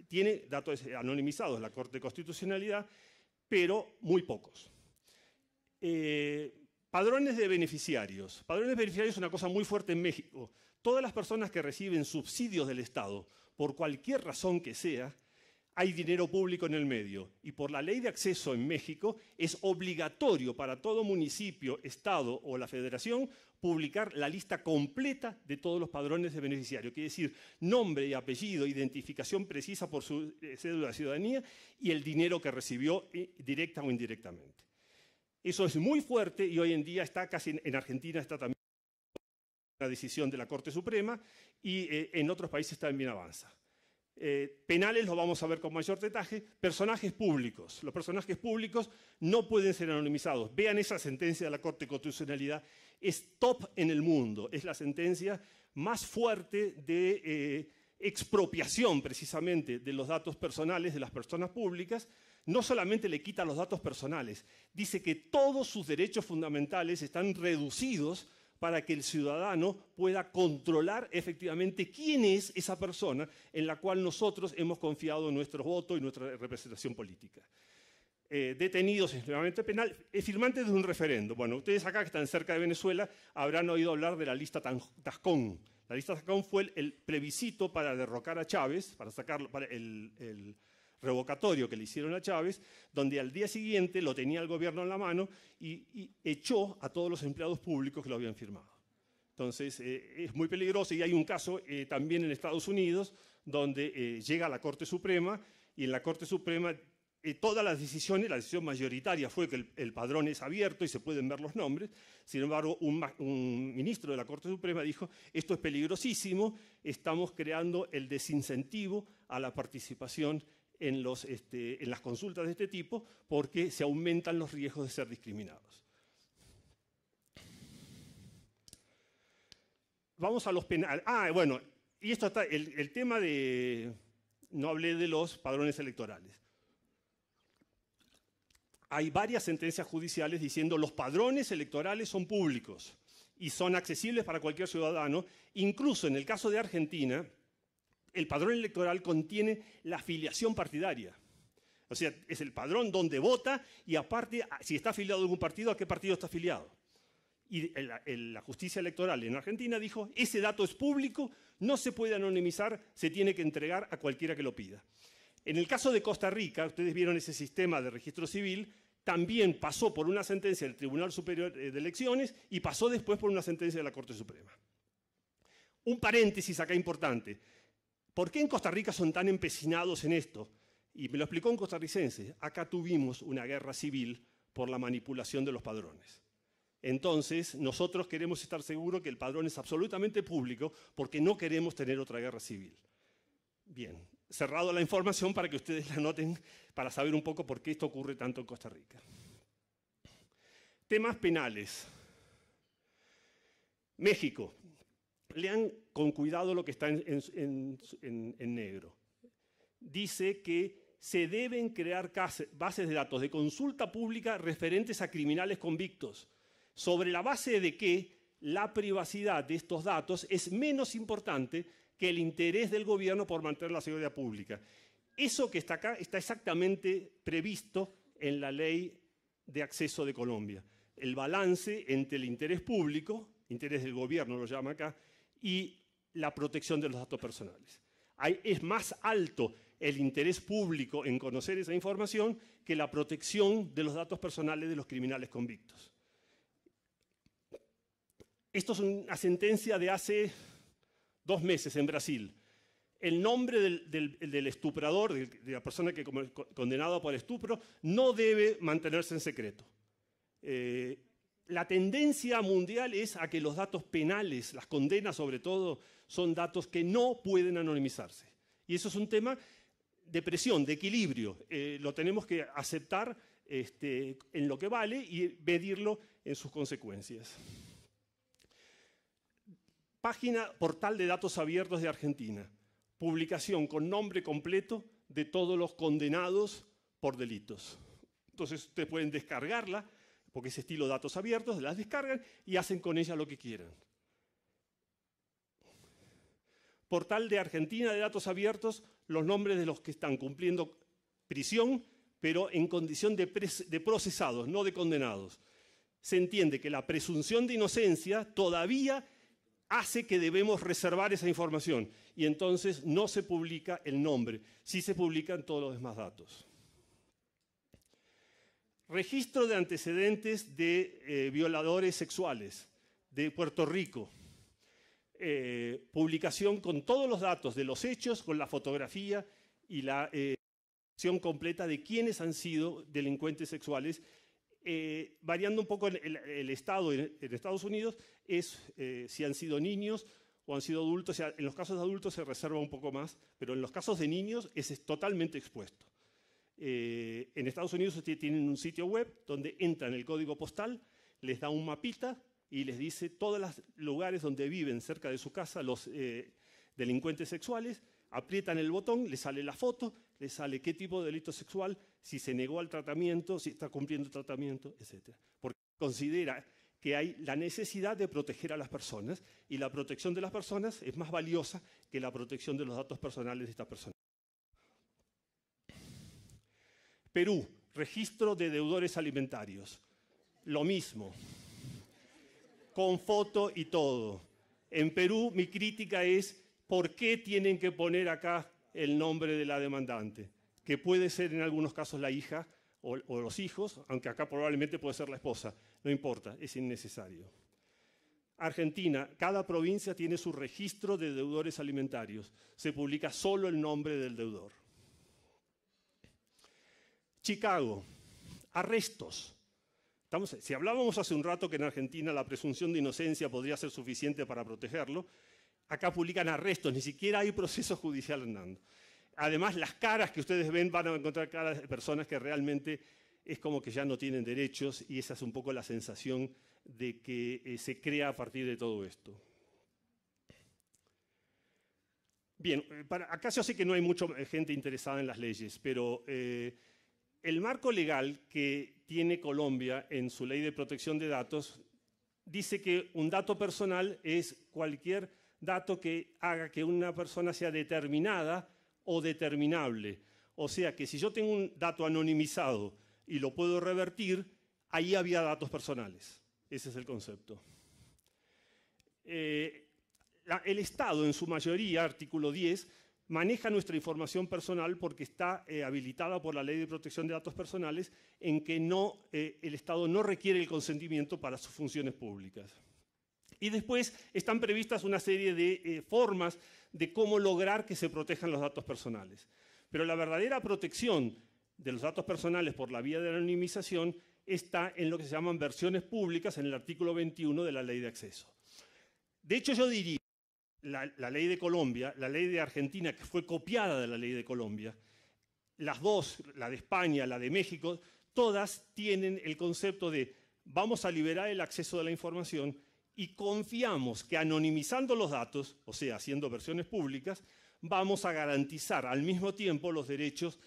Tiene datos anonimizados la Corte de Constitucionalidad, pero muy pocos. Padrones de beneficiarios. Padrones de beneficiarios es una cosa muy fuerte en México. Todas las personas que reciben subsidios del Estado, por cualquier razón que sea, hay dinero público en el medio. Y por la ley de acceso en México es obligatorio para todo municipio, estado o la federación publicar la lista completa de todos los padrones de beneficiarios. Quiere decir nombre y apellido, identificación precisa por su cédula de ciudadanía y el dinero que recibió directa o indirectamente. Eso es muy fuerte y hoy en día está casi en Argentina está también una decisión de la Corte Suprema y en otros países también avanza. Penales lo vamos a ver con mayor detalle. Personajes públicos. Los personajes públicos no pueden ser anonimizados. Vean esa sentencia de la Corte de Constitucionalidad. Es top en el mundo. Es la sentencia más fuerte de expropiación precisamente de los datos personales de las personas públicas. No solamente le quita los datos personales, dice que todos sus derechos fundamentales están reducidos para que el ciudadano pueda controlar efectivamente quién es esa persona en la cual nosotros hemos confiado nuestro voto y nuestra representación política. Detenidos en nuevamente penal, firmantes de un referendo. Bueno, ustedes acá que están cerca de Venezuela habrán oído hablar de la lista Tascón. La lista Tascón fue el plebiscito para derrocar a Chávez, para sacarlo, para el revocatorio que le hicieron a Chávez, donde al día siguiente lo tenía el gobierno en la mano y echó a todos los empleados públicos que lo habían firmado. Entonces, es muy peligroso y hay un caso también en Estados Unidos donde llega a la Corte Suprema y en la Corte Suprema todas las decisiones, la decisión mayoritaria fue que el padrón es abierto y se pueden ver los nombres. Sin embargo, un ministro de la Corte Suprema dijo, esto es peligrosísimo, estamos creando el desincentivo a la participación en las consultas de este tipo porque se aumentan los riesgos de ser discriminados. Vamos a los penales. Bueno, y esto está, el tema de, no hablé de los padrones electorales. Hay varias sentencias judiciales diciendo los padrones electorales son públicos y son accesibles para cualquier ciudadano. Incluso en el caso de Argentina, el padrón electoral contiene la afiliación partidaria. O sea, es el padrón donde vota y aparte, si está afiliado a algún partido, ¿a qué partido está afiliado? Y la justicia electoral en Argentina dijo, ese dato es público, no se puede anonimizar, se tiene que entregar a cualquiera que lo pida. En el caso de Costa Rica, ustedes vieron ese sistema de registro civil, también pasó por una sentencia del Tribunal Superior de Elecciones y pasó después por una sentencia de la Corte Suprema. Un paréntesis acá importante. ¿Por qué en Costa Rica son tan empecinados en esto? Y me lo explicó un costarricense. Acá tuvimos una guerra civil por la manipulación de los padrones. Entonces, nosotros queremos estar seguros que el padrón es absolutamente público porque no queremos tener otra guerra civil. Bien, cerrado la información para que ustedes la anoten para saber un poco por qué esto ocurre tanto en Costa Rica. Temas penales. México. Lean con cuidado lo que está en negro. Dice que se deben crear bases de datos de consulta pública referentes a criminales convictos, sobre la base de que la privacidad de estos datos es menos importante que el interés del gobierno por mantener la seguridad pública. Eso que está acá está exactamente previsto en la Ley de Acceso de Colombia. El balance entre el interés público, interés del gobierno lo llama acá, y la protección de los datos personales. Es más alto el interés público en conocer esa información que la protección de los datos personales de los criminales convictos. Esto es una sentencia de hace 2 meses en Brasil. El nombre del estuprador, de la persona que condenada por estupro, no debe mantenerse en secreto. La tendencia mundial es a que los datos penales, las condenas sobre todo, son datos que no pueden anonimizarse. Y eso es un tema de presión, de equilibrio. Lo tenemos que aceptar en lo que vale y medirlo en sus consecuencias. Página Portal de Datos Abiertos de Argentina. Publicación con nombre completo de todos los condenados por delitos. Entonces ustedes pueden descargarla, porque es estilo datos abiertos, las descargan y hacen con ella lo que quieran. Portal de Argentina de Datos Abiertos, los nombres de los que están cumpliendo prisión, pero en condición de procesados, no de condenados. Se entiende que la presunción de inocencia todavía hace que debemos reservar esa información y entonces no se publica el nombre, sí se publican todos los demás datos. Registro de antecedentes de violadores sexuales de Puerto Rico. Publicación con todos los datos de los hechos, con la fotografía y la descripción completa de quiénes han sido delincuentes sexuales. Variando un poco el estado en Estados Unidos, es si han sido niños o han sido adultos. O sea, en los casos de adultos se reserva un poco más, pero en los casos de niños es totalmente expuesto. En Estados Unidos ustedes tienen un sitio web donde entran el código postal, les da un mapita y les dice todos los lugares donde viven cerca de su casa los delincuentes sexuales. Aprietan el botón, les sale la foto, les sale qué tipo de delito sexual, si se negó al tratamiento, si está cumpliendo el tratamiento, etc. Porque considera que hay la necesidad de proteger a las personas y la protección de las personas es más valiosa que la protección de los datos personales de estas personas. Perú, registro de deudores alimentarios. Lo mismo, con foto y todo. En Perú mi crítica es ¿por qué tienen que poner acá el nombre de la demandante? Que puede ser en algunos casos la hija o los hijos, aunque acá probablemente puede ser la esposa. No importa, es innecesario. Argentina, cada provincia tiene su registro de deudores alimentarios. Se publica solo el nombre del deudor. Chicago, arrestos. Si hablábamos hace un rato que en Argentina la presunción de inocencia podría ser suficiente para protegerlo, acá publican arrestos, ni siquiera hay proceso judicial andando. Además, las caras que ustedes ven van a encontrar caras de personas que realmente es como que ya no tienen derechos y esa es un poco la sensación de que se crea a partir de todo esto. Bien, acá yo sé que no hay mucha gente interesada en las leyes, pero el marco legal que tiene Colombia en su ley de protección de datos dice que un dato personal es cualquier dato que haga que una persona sea determinada o determinable. O sea que si yo tengo un dato anonimizado y lo puedo revertir, ahí había datos personales. Ese es el concepto. El Estado, en su mayoría, artículo 10, maneja nuestra información personal porque está habilitada por la Ley de Protección de Datos Personales en que el Estado no requiere el consentimiento para sus funciones públicas. Y después están previstas una serie de formas de cómo lograr que se protejan los datos personales. Pero la verdadera protección de los datos personales por la vía de la anonimización está en lo que se llaman versiones públicas en el artículo 21 de la Ley de Acceso. De hecho, yo diría la ley de Colombia, la ley de Argentina, que fue copiada de la ley de Colombia, las dos, la de España, la de México, todas tienen el concepto de vamos a liberar el acceso de la información y confiamos que anonimizando los datos, o sea, haciendo versiones públicas, vamos a garantizar al mismo tiempo los derechos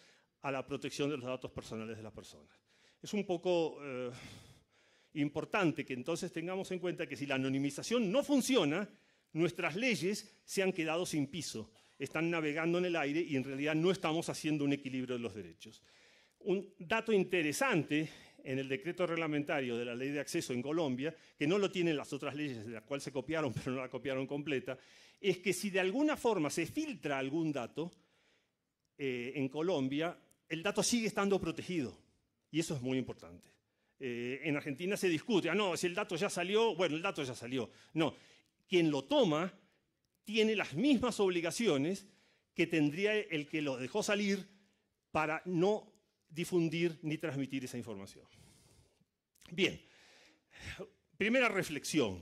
a la protección de los datos personales de las personas. Es un poco importante que entonces tengamos en cuenta que si la anonimización no funciona, nuestras leyes se han quedado sin piso, están navegando en el aire y en realidad no estamos haciendo un equilibrio de los derechos. Un dato interesante en el decreto reglamentario de la Ley de Acceso en Colombia, que no lo tienen las otras leyes de las cuales se copiaron, pero no la copiaron completa, es que si de alguna forma se filtra algún dato en Colombia, el dato sigue estando protegido. Y eso es muy importante. En Argentina se discute, no, si el dato ya salió, bueno, el dato ya salió. No, quien lo toma tiene las mismas obligaciones que tendría el que lo dejó salir para no difundir ni transmitir esa información. Bien, primera reflexión.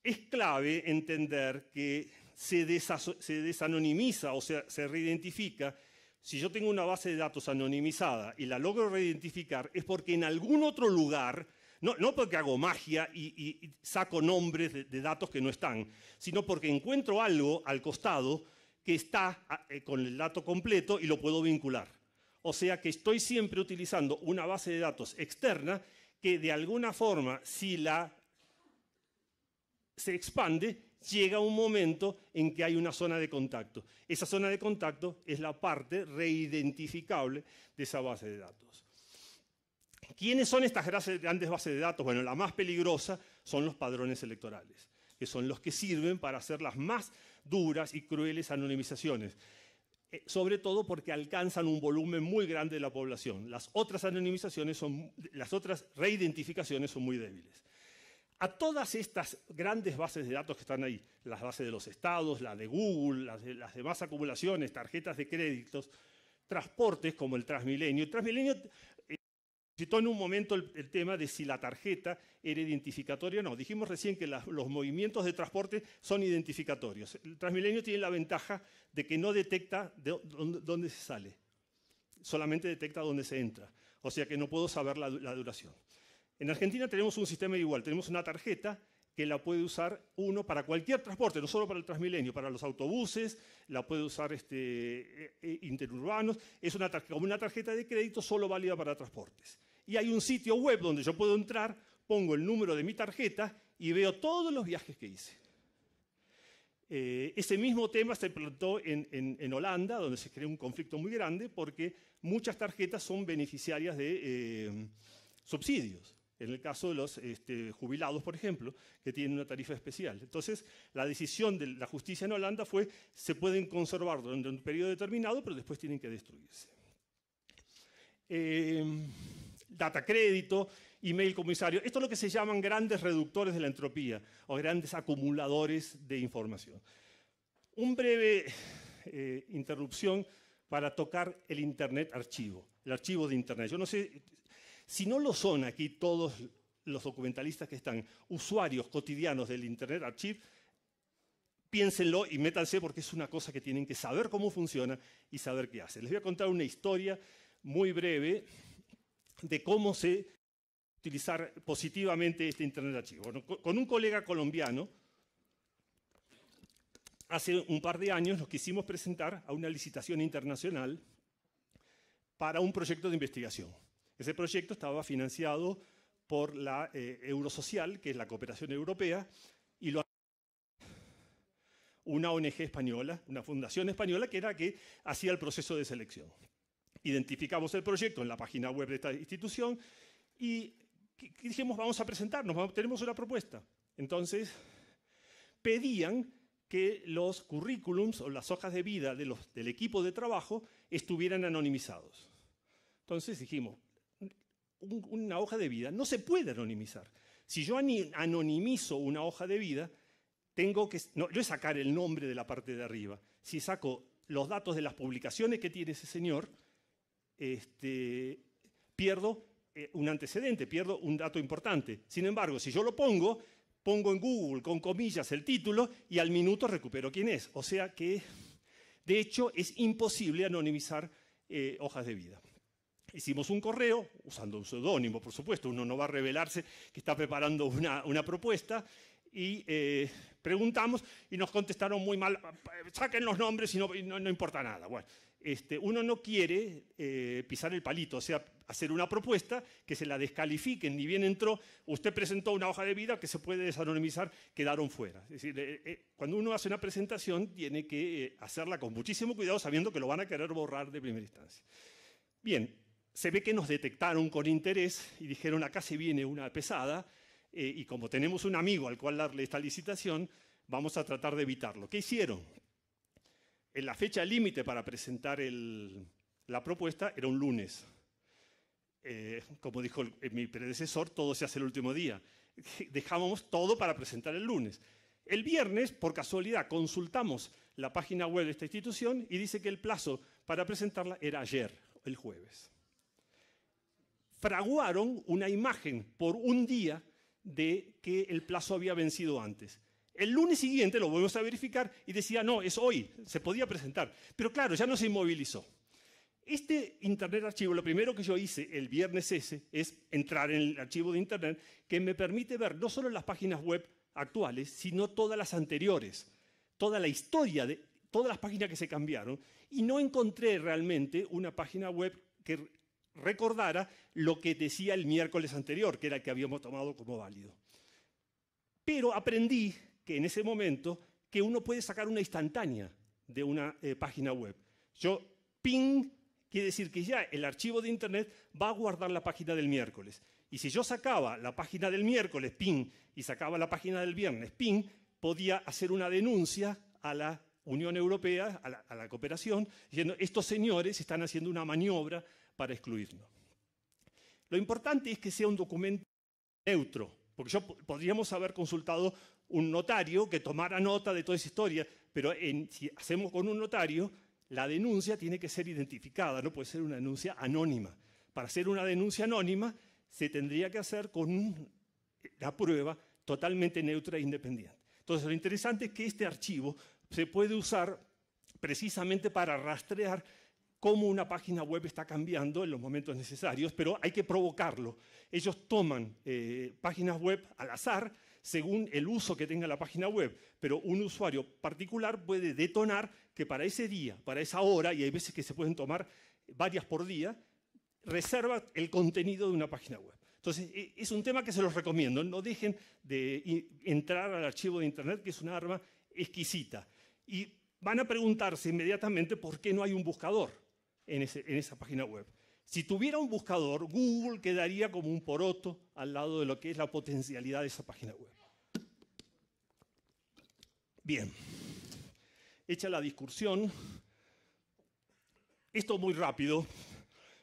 Es clave entender que se desanonimiza o sea, se reidentifica. Si yo tengo una base de datos anonimizada y la logro reidentificar, es porque en algún otro lugar, no porque hago magia y saco nombres de datos que no están, sino porque encuentro algo al costado que está con el dato completo y lo puedo vincular. O sea que estoy siempre utilizando una base de datos externa que de alguna forma, si se expande, llega un momento en que hay una zona de contacto. Esa zona de contacto es la parte reidentificable de esa base de datos. ¿Quiénes son estas grandes bases de datos? Bueno, la más peligrosa son los padrones electorales, que son los que sirven para hacer las más duras y crueles anonimizaciones, sobre todo porque alcanzan un volumen muy grande de la población. Las otras reidentificaciones son muy débiles. A todas estas grandes bases de datos que están ahí, las bases de los estados, la de Google, las demás acumulaciones, tarjetas de créditos, transportes como el Transmilenio. El Transmilenio citó en un momento el tema de si la tarjeta era identificatoria o no. Dijimos recién que los movimientos de transporte son identificatorios. El Transmilenio tiene la ventaja de que no detecta dónde se sale, solamente detecta dónde se entra. O sea que no puedo saber la duración. En Argentina tenemos un sistema igual, tenemos una tarjeta que la puede usar uno para cualquier transporte, no solo para el Transmilenio, para los autobuses, la puede usar interurbanos, es como una tarjeta de crédito solo válida para transportes. Y hay un sitio web donde yo puedo entrar, pongo el número de mi tarjeta y veo todos los viajes que hice. Ese mismo tema se plantó en Holanda, donde se creó un conflicto muy grande porque muchas tarjetas son beneficiarias de subsidios. En el caso de los jubilados, por ejemplo, que tienen una tarifa especial. Entonces, la decisión de la justicia en Holanda fue se pueden conservar durante un periodo determinado, pero después tienen que destruirse. data crédito, email comisario. Esto es lo que se llaman grandes reductores de la entropía o grandes acumuladores de información. Un breve interrupción para tocar el Internet archivo, el archivo de Internet. Yo no sé, si no lo son aquí todos los documentalistas que están usuarios cotidianos del Internet Archive, piénsenlo y métanse porque es una cosa que tienen que saber cómo funciona y saber qué hace. Les voy a contar una historia muy breve de cómo se utilizar positivamente este Internet Archive. Bueno, con un colega colombiano, hace un par de años nos quisimos presentar a una licitación internacional para un proyecto de investigación. Ese proyecto estaba financiado por la Eurosocial, que es la cooperación europea, y una ONG española, una fundación española, que era la que hacía el proceso de selección. Identificamos el proyecto en la página web de esta institución y dijimos, vamos a presentarnos, tenemos una propuesta. Entonces, pedían que los currículums o las hojas de vida del equipo de trabajo estuvieran anonimizados. Entonces dijimos, una hoja de vida no se puede anonimizar. Si yo anonimizo una hoja de vida, tengo que no es sacar el nombre de la parte de arriba. Si saco los datos de las publicaciones que tiene ese señor, pierdo un antecedente, pierdo un dato importante. Sin embargo, si yo lo pongo en Google con comillas el título y al minuto recupero quién es. O sea que, de hecho, es imposible anonimizar hojas de vida. Hicimos un correo, usando un seudónimo, por supuesto, uno no va a revelarse que está preparando una propuesta, y preguntamos y nos contestaron muy mal, saquen los nombres y no importa nada. Bueno, uno no quiere pisar el palito, o sea, hacer una propuesta que se la descalifiquen, ni bien entró, usted presentó una hoja de vida que se puede desanonimizar, quedaron fuera. Es decir, cuando uno hace una presentación tiene que hacerla con muchísimo cuidado, sabiendo que lo van a querer borrar de primera instancia. Bien, se ve que nos detectaron con interés y dijeron, acá se viene una pesada, y como tenemos un amigo al cual darle esta licitación, vamos a tratar de evitarlo. ¿Qué hicieron? En la fecha límite para presentar la propuesta era un lunes. Como dijo mi predecesor, todo se hace el último día. Dejábamos todo para presentar el lunes. El viernes, por casualidad, consultamos la página web de esta institución y dice que el plazo para presentarla era ayer, el jueves. Fraguaron una imagen por un día de que el plazo había vencido antes. El lunes siguiente lo volvemos a verificar y decía, no, es hoy, se podía presentar. Pero claro, ya no se inmovilizó. Este Internet Archivo, lo primero que yo hice el viernes ese es entrar en el archivo de Internet que me permite ver no solo las páginas web actuales, sino todas las anteriores, toda la historia de todas las páginas que se cambiaron, y no encontré realmente una página web que recordara lo que decía el miércoles anterior, que era el que habíamos tomado como válido. Pero aprendí que en ese momento que uno puede sacar una instantánea de una página web. Ping quiere decir que ya el archivo de Internet va a guardar la página del miércoles. Y si yo sacaba la página del miércoles, ping, y sacaba la página del viernes, ping, podía hacer una denuncia a la Unión Europea, a la cooperación, diciendo, estos señores están haciendo una maniobra para excluirnos. Lo importante es que sea un documento neutro, porque podríamos haber consultado un notario que tomara nota de toda esa historia, pero si hacemos con un notario, la denuncia tiene que ser identificada, no puede ser una denuncia anónima. Para hacer una denuncia anónima se tendría que hacer con la prueba totalmente neutra e independiente. Entonces, lo interesante es que este archivo se puede usar precisamente para rastrear cómo una página web está cambiando en los momentos necesarios, pero hay que provocarlo. Ellos toman páginas web al azar según el uso que tenga la página web, pero un usuario particular puede detonar que para ese día, para esa hora, y hay veces que se pueden tomar varias por día, reserva el contenido de una página web. Entonces, es un tema que se los recomiendo. No dejen de entrar al archivo de Internet, que es una arma exquisita. Y van a preguntarse inmediatamente por qué no hay un buscador en esa página web. Si tuviera un buscador, Google quedaría como un poroto al lado de lo que es la potencialidad de esa página web. Bien, hecha la discusión, esto muy rápido,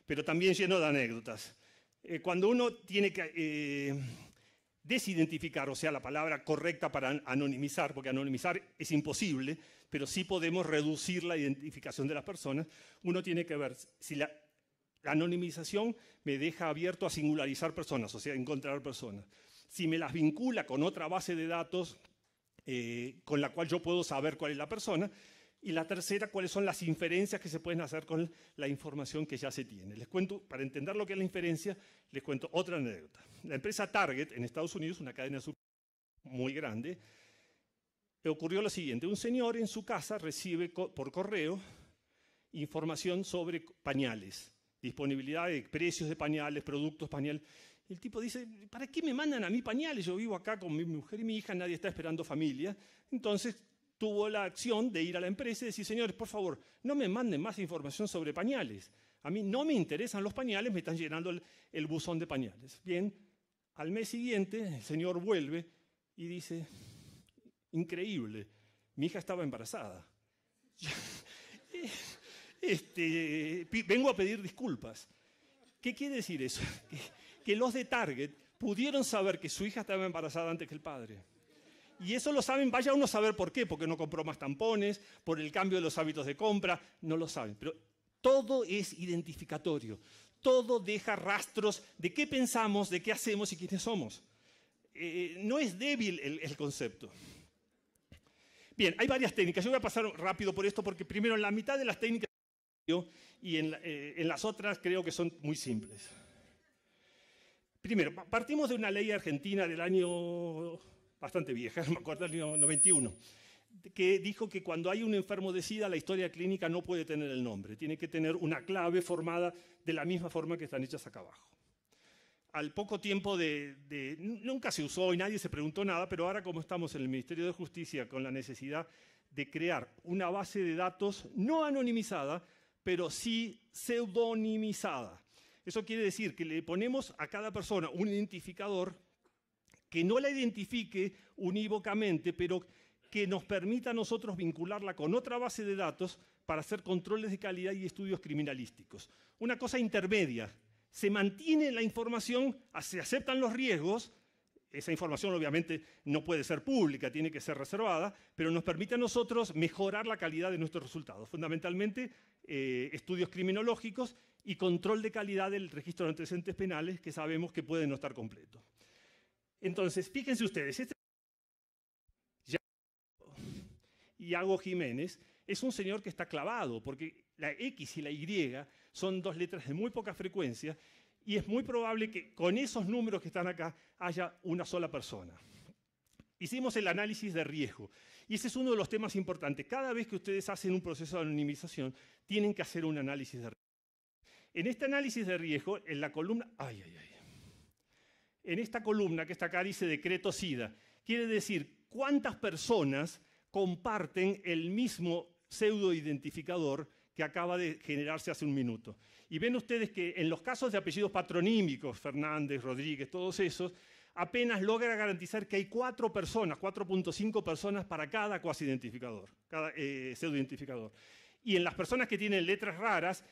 pero también lleno de anécdotas. Cuando uno tiene que desidentificar, o sea, la palabra correcta para anonimizar, porque anonimizar es imposible, pero sí podemos reducir la identificación de las personas, uno tiene que ver si la anonimización me deja abierto a singularizar personas, o sea, encontrar personas. Si me las vincula con otra base de datos con la cual yo puedo saber cuál es la persona. Y la tercera, cuáles son las inferencias que se pueden hacer con la información que ya se tiene. Les cuento, para entender lo que es la inferencia, les cuento otra anécdota. La empresa Target en Estados Unidos, una cadena muy grande, le ocurrió lo siguiente. Un señor en su casa recibe por correo información sobre pañales, disponibilidad de precios de pañales, productos pañales. El tipo dice, ¿para qué me mandan a mí pañales? Yo vivo acá con mi mujer y mi hija, nadie está esperando familia. Entonces tuvo la acción de ir a la empresa y decir, señores, por favor, no me manden más información sobre pañales. A mí no me interesan los pañales, me están llenando el buzón de pañales. Bien, al mes siguiente el señor vuelve y dice, increíble, mi hija estaba embarazada. Vengo a pedir disculpas. ¿Qué quiere decir eso? Que los de Target pudieron saber que su hija estaba embarazada antes que el padre. Y eso lo saben, vaya uno a saber por qué, porque no compró más tampones, por el cambio de los hábitos de compra, no lo saben. Pero todo es identificatorio, todo deja rastros de qué pensamos, de qué hacemos y quiénes somos. No es débil el concepto. Bien, hay varias técnicas, yo voy a pasar rápido por esto porque primero en la mitad de las técnicas y en las otras creo que son muy simples. Primero, partimos de una ley argentina del año bastante vieja, me acuerdo del año 91, que dijo que cuando hay un enfermo de SIDA, la historia clínica no puede tener el nombre, tiene que tener una clave formada de la misma forma que están hechas acá abajo. Al poco tiempo nunca se usó y nadie se preguntó nada, pero ahora como estamos en el Ministerio de Justicia con la necesidad de crear una base de datos no anonimizada, pero sí pseudonimizada. Eso quiere decir que le ponemos a cada persona un identificador que no la identifique unívocamente, pero que nos permita a nosotros vincularla con otra base de datos para hacer controles de calidad y estudios criminalísticos. Una cosa intermedia. Se mantiene la información, se aceptan los riesgos, esa información obviamente no puede ser pública, tiene que ser reservada, pero nos permite a nosotros mejorar la calidad de nuestros resultados. Fundamentalmente, estudios criminológicos y control de calidad del registro de antecedentes penales que sabemos que puede no estar completo. Entonces, fíjense ustedes, Iago Jiménez es un señor que está clavado, porque la X y la Y son dos letras de muy poca frecuencia y es muy probable que con esos números que están acá haya una sola persona. Hicimos el análisis de riesgo y ese es uno de los temas importantes. Cada vez que ustedes hacen un proceso de anonimización, tienen que hacer un análisis de riesgo. En este análisis de riesgo, en la columna... En esta columna que está acá dice decreto SIDA. Quiere decir cuántas personas comparten el mismo pseudoidentificador que acaba de generarse hace un minuto. Y ven ustedes que en los casos de apellidos patronímicos, Fernández, Rodríguez, todos esos, apenas logra garantizar que hay 4 personas, 4.5 personas para cada cuasidentificador, cada pseudoidentificador. Y en las personas que tienen letras raras,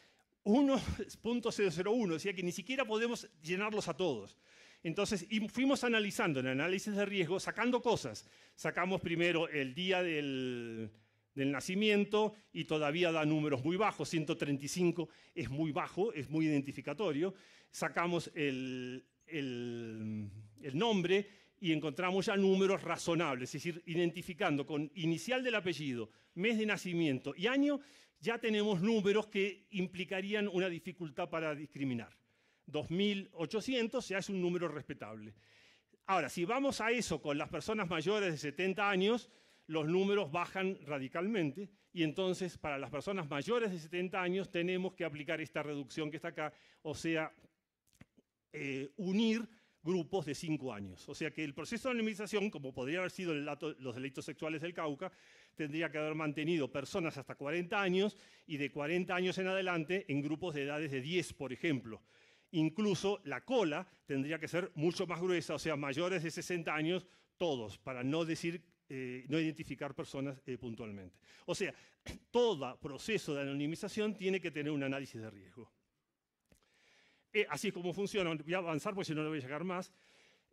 1.001, decía que ni siquiera podemos llenarlos a todos. Entonces, fuimos analizando en el análisis de riesgo, sacando cosas. Sacamos primero el día del nacimiento y todavía da números muy bajos, 135 es muy bajo, es muy identificatorio. Sacamos el nombre y encontramos ya números razonables, es decir, identificando con inicial del apellido, mes de nacimiento y año, ya tenemos números que implicarían una dificultad para discriminar. 2.800 ya es un número respetable. Ahora, si vamos a eso con las personas mayores de 70 años, los números bajan radicalmente y entonces para las personas mayores de 70 años tenemos que aplicar esta reducción que está acá, o sea, unir grupos de 5 años. O sea que el proceso de anonimización, como podría haber sido los delitos sexuales del Cauca, tendría que haber mantenido personas hasta 40 años y de 40 años en adelante en grupos de edades de 10, por ejemplo. Incluso la cola tendría que ser mucho más gruesa, o sea, mayores de 60 años, todos, para no decir, no identificar personas puntualmente. O sea, todo proceso de anonimización tiene que tener un análisis de riesgo. Así es como funciona. Voy a avanzar porque si no, no voy a llegar más.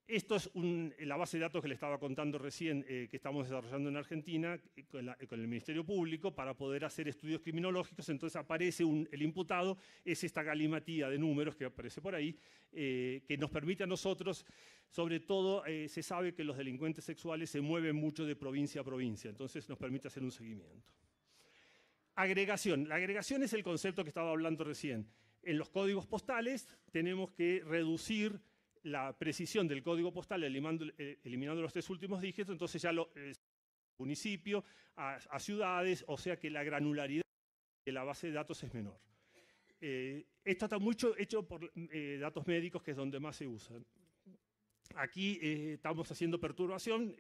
Esto es la base de datos que le estaba contando recién, que estamos desarrollando en Argentina con el Ministerio Público para poder hacer estudios criminológicos. Entonces aparece el imputado, es esta galimatía de números que aparece por ahí, que nos permite a nosotros, sobre todo se sabe que los delincuentes sexuales se mueven mucho de provincia a provincia, entonces nos permite hacer un seguimiento. Agregación. La agregación es el concepto que estaba hablando recién. En los códigos postales tenemos que reducir la precisión del código postal eliminando los 3 últimos dígitos, entonces ya municipio a ciudades, o sea que la granularidad de la base de datos es menor. Esto está mucho hecho por datos médicos, que es donde más se usan. Aquí estamos haciendo perturbación,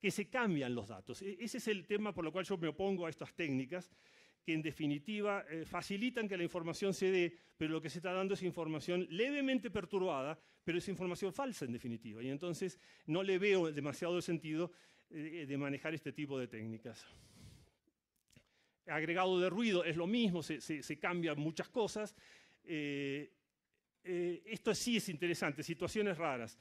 que se cambian los datos. Ese es el tema por lo cual yo me opongo a estas técnicas, que en definitiva facilitan que la información se dé, pero lo que se está dando es información levemente perturbada, pero es información falsa en definitiva. Y entonces no le veo demasiado el sentido de manejar este tipo de técnicas. Agregado de ruido es lo mismo, se cambian muchas cosas. Esto sí es interesante, situaciones raras.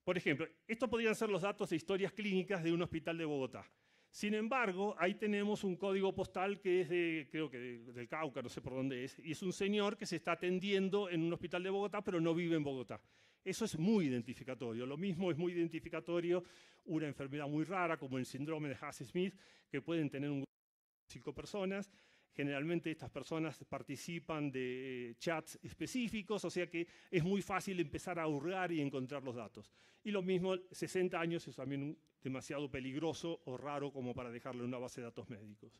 Por ejemplo, estos podrían ser los datos de historias clínicas de un hospital de Bogotá. Sin embargo, ahí tenemos un código postal que es creo que del Cauca, no sé por dónde es, y es un señor que se está atendiendo en un hospital de Bogotá, pero no vive en Bogotá. Eso es muy identificatorio. Lo mismo es muy identificatorio una enfermedad muy rara, como el síndrome de Hasse-Smith, que pueden tener un grupo de 5 personas. Generalmente estas personas participan de chats específicos, o sea que es muy fácil empezar a hurgar y encontrar los datos. Y lo mismo, 60 años es también demasiado peligroso o raro como para dejarlo en una base de datos médicos.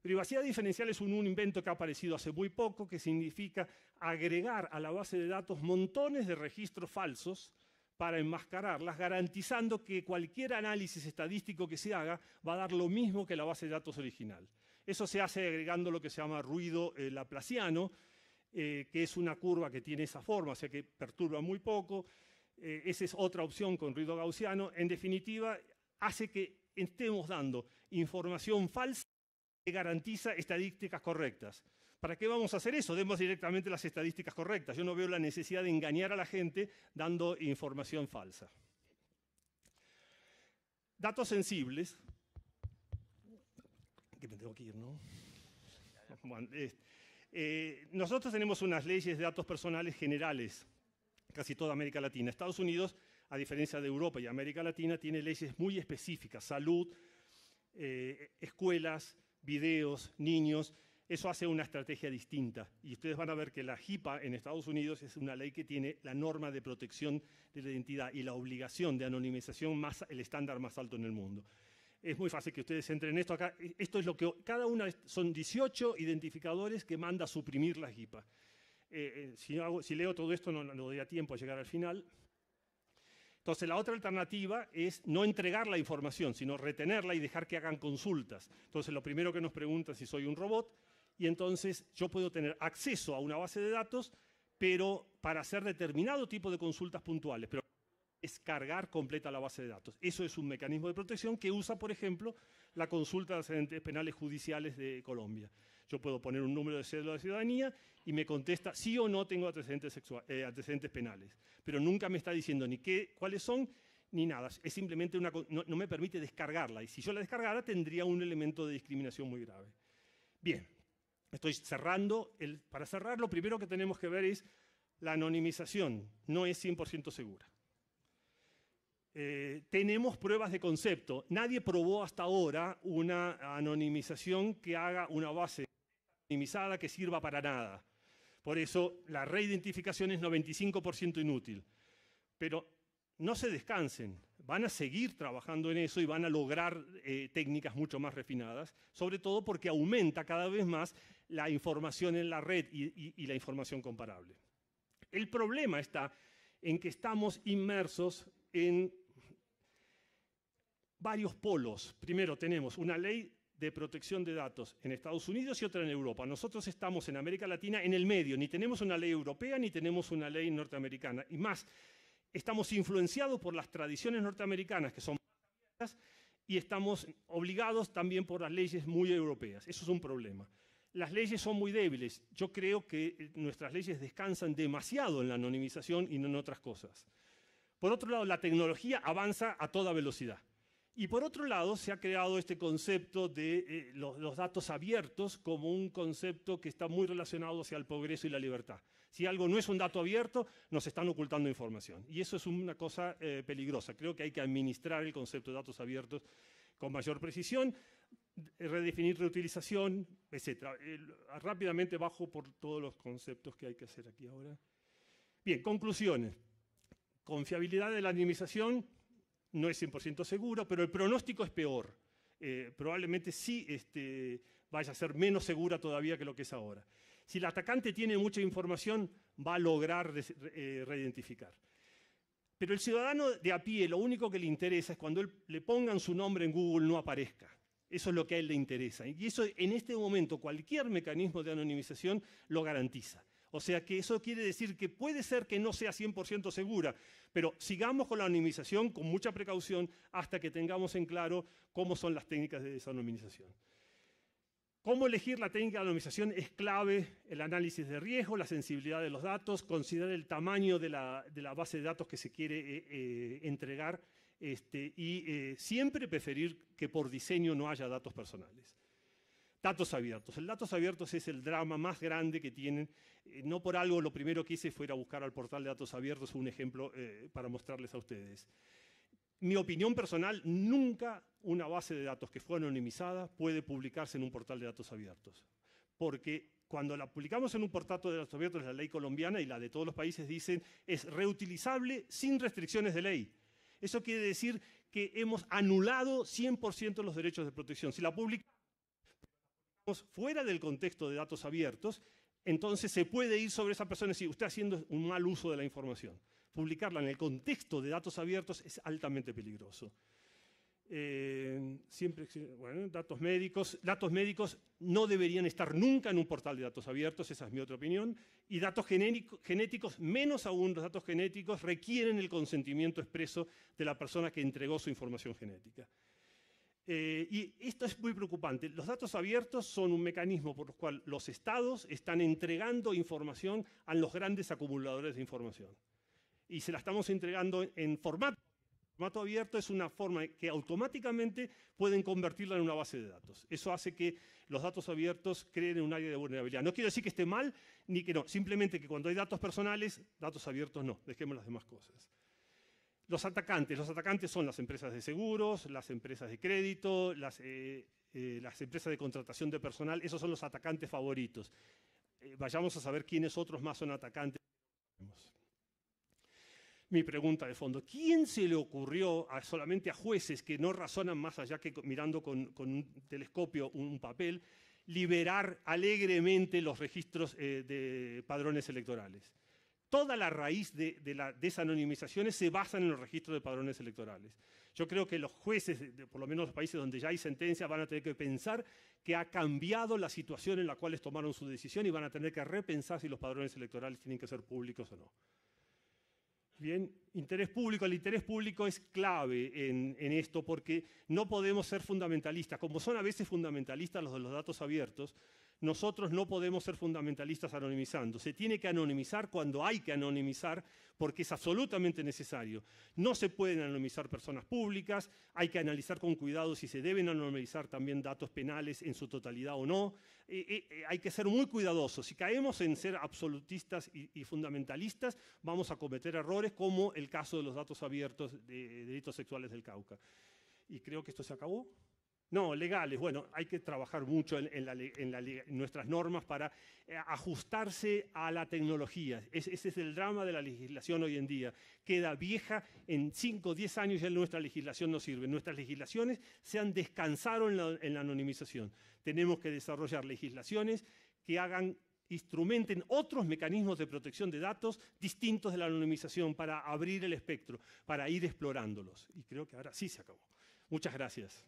Privacidad diferencial es un invento que ha aparecido hace muy poco, que significa agregar a la base de datos montones de registros falsos para enmascararlas, garantizando que cualquier análisis estadístico que se haga va a dar lo mismo que la base de datos original. Eso se hace agregando lo que se llama ruido laplaciano, que es una curva que tiene esa forma, o sea que perturba muy poco. Esa es otra opción con ruido gaussiano. En definitiva, hace que estemos dando información falsa que garantiza estadísticas correctas. ¿Para qué vamos a hacer eso? Demos directamente las estadísticas correctas. Yo no veo la necesidad de engañar a la gente dando información falsa. Datos sensibles. Que me tengo que ir, ¿no? Bueno, nosotros tenemos unas leyes de datos personales generales, casi toda América Latina. Estados Unidos, a diferencia de Europa y América Latina, tiene leyes muy específicas. Salud, escuelas, videos, niños. Eso hace una estrategia distinta. Y ustedes van a ver que la HIPAA en Estados Unidos es una ley que tiene la norma de protección de la identidad y la obligación de anonimización el estándar más alto en el mundo. Es muy fácil que ustedes entren en esto acá. Esto es lo que cada una son 18 identificadores que manda a suprimir la HIPAA. Si leo todo esto no doy a tiempo a llegar al final. Entonces la otra alternativa es no entregar la información, sino retenerla y dejar que hagan consultas. Entonces lo primero que nos pregunta es si soy un robot, y entonces yo puedo tener acceso a una base de datos, pero para hacer determinado tipo de consultas puntuales, pero descargar completa la base de datos. Eso es un mecanismo de protección que usa, por ejemplo, la consulta de antecedentes penales judiciales de Colombia. Yo puedo poner un número de cédula de ciudadanía y me contesta sí o no tengo antecedentes penales. Pero nunca me está diciendo ni cuáles son ni nada. Es simplemente no me permite descargarla. Y si yo la descargara tendría un elemento de discriminación muy grave. Bien, estoy cerrando. Para cerrar, lo primero que tenemos que ver es la anonimización. No es 100% segura. Tenemos pruebas de concepto. Nadie probó hasta ahora una anonimización que haga una base anonimizada que sirva para nada. Por eso la reidentificación es 95% inútil. Pero no se descansen, van a seguir trabajando en eso y van a lograr técnicas mucho más refinadas, sobre todo porque aumenta cada vez más la información en la red y la información comparable. El problema está en que estamos inmersos en varios polos. Primero tenemos una ley de protección de datos en Estados Unidos y otra en Europa. Nosotros estamos en América Latina en el medio, ni tenemos una ley europea ni tenemos una ley norteamericana. Y más, estamos influenciados por las tradiciones norteamericanas, que son más abiertas, y estamos obligados también por las leyes muy europeas. Eso es un problema. Las leyes son muy débiles. Yo creo que nuestras leyes descansan demasiado en la anonimización y no en otras cosas. Por otro lado, la tecnología avanza a toda velocidad. Y por otro lado, se ha creado este concepto de los datos abiertos como un concepto que está muy relacionado hacia el progreso y la libertad. Si algo no es un dato abierto, nos están ocultando información. Y eso es una cosa peligrosa. Creo que hay que administrar el concepto de datos abiertos con mayor precisión, redefinir reutilización, etc. Rápidamente bajo por todos los conceptos que hay que hacer aquí ahora. Bien, conclusiones. Confiabilidad de la anonimización no es 100% seguro, pero el pronóstico es peor. Probablemente sí vaya a ser menos segura todavía que lo que es ahora. Si el atacante tiene mucha información, va a lograr reidentificar. Pero el ciudadano de a pie, lo único que le interesa es cuando le pongan su nombre en Google no aparezca. Eso es lo que a él le interesa. Y eso, en este momento, cualquier mecanismo de anonimización lo garantiza. O sea que eso quiere decir que puede ser que no sea 100% segura, pero sigamos con la anonimización con mucha precaución hasta que tengamos en claro cómo son las técnicas de desanonimización. Cómo elegir la técnica de anonimización es clave: el análisis de riesgo, la sensibilidad de los datos, considerar el tamaño de la base de datos que se quiere entregar y siempre preferir que por diseño no haya datos personales. Datos abiertos. El datos abiertos es el drama más grande que tienen. No por algo lo primero que hice fue ir a buscar al portal de datos abiertos un ejemplo para mostrarles a ustedes. Mi opinión personal, nunca una base de datos que fue anonimizada puede publicarse en un portal de datos abiertos. Porque cuando la publicamos en un portal de datos abiertos, la ley colombiana y la de todos los países dicen es reutilizable sin restricciones de ley. Eso quiere decir que hemos anulado 100% los derechos de protección. Si la publicamos fuera del contexto de datos abiertos, entonces se puede ir sobre esa persona y decir, usted haciendo un mal uso de la información. Publicarla en el contexto de datos abiertos es altamente peligroso. Bueno, datos médicos no deberían estar nunca en un portal de datos abiertos, esa es mi otra opinión. Y datos genéticos, menos aún los datos genéticos, requieren el consentimiento expreso de la persona que entregó su información genética. Y esto es muy preocupante. Los datos abiertos son un mecanismo por el cual los estados están entregando información a los grandes acumuladores de información. Y se la estamos entregando en formato. El formato abierto es una forma que automáticamente pueden convertirla en una base de datos. Eso hace que los datos abiertos creen un área de vulnerabilidad. No quiero decir que esté mal ni que no. Simplemente que cuando hay datos personales, datos abiertos no. Dejemos las demás cosas. Los atacantes son las empresas de seguros, las empresas de crédito, las empresas de contratación de personal. Esos son los atacantes favoritos. Vayamos a saber quiénes otros más son atacantes. Mi pregunta de fondo: ¿quién se le ocurrió solamente a jueces que no razonan más allá que mirando con un telescopio un papel, liberar alegremente los registros de padrones electorales? Toda la raíz de las desanonimizaciones se basan en los registros de padrones electorales. Yo creo que los jueces, por lo menos los países donde ya hay sentencia, van a tener que pensar que ha cambiado la situación en la cual tomaron su decisión y van a tener que repensar si los padrones electorales tienen que ser públicos o no. Bien, interés público. El interés público es clave en esto porque no podemos ser fundamentalistas. Como son a veces fundamentalistas los de los datos abiertos, nosotros no podemos ser fundamentalistas anonimizando. Se tiene que anonimizar cuando hay que anonimizar porque es absolutamente necesario. No se pueden anonimizar personas públicas, hay que analizar con cuidado si se deben anonimizar también datos penales en su totalidad o no. Hay que ser muy cuidadosos. Si caemos en ser absolutistas y fundamentalistas, vamos a cometer errores como el caso de los datos abiertos de delitos sexuales del Cauca. Y creo que esto se acabó. No, legales. Bueno, hay que trabajar mucho en nuestras normas para ajustarse a la tecnología. Ese es el drama de la legislación hoy en día. Queda vieja, en 5 o 10 años ya nuestra legislación no sirve. Nuestras legislaciones se han descansado en la anonimización. Tenemos que desarrollar legislaciones que instrumenten otros mecanismos de protección de datos distintos de la anonimización para abrir el espectro, para ir explorándolos. Y creo que ahora sí se acabó. Muchas gracias.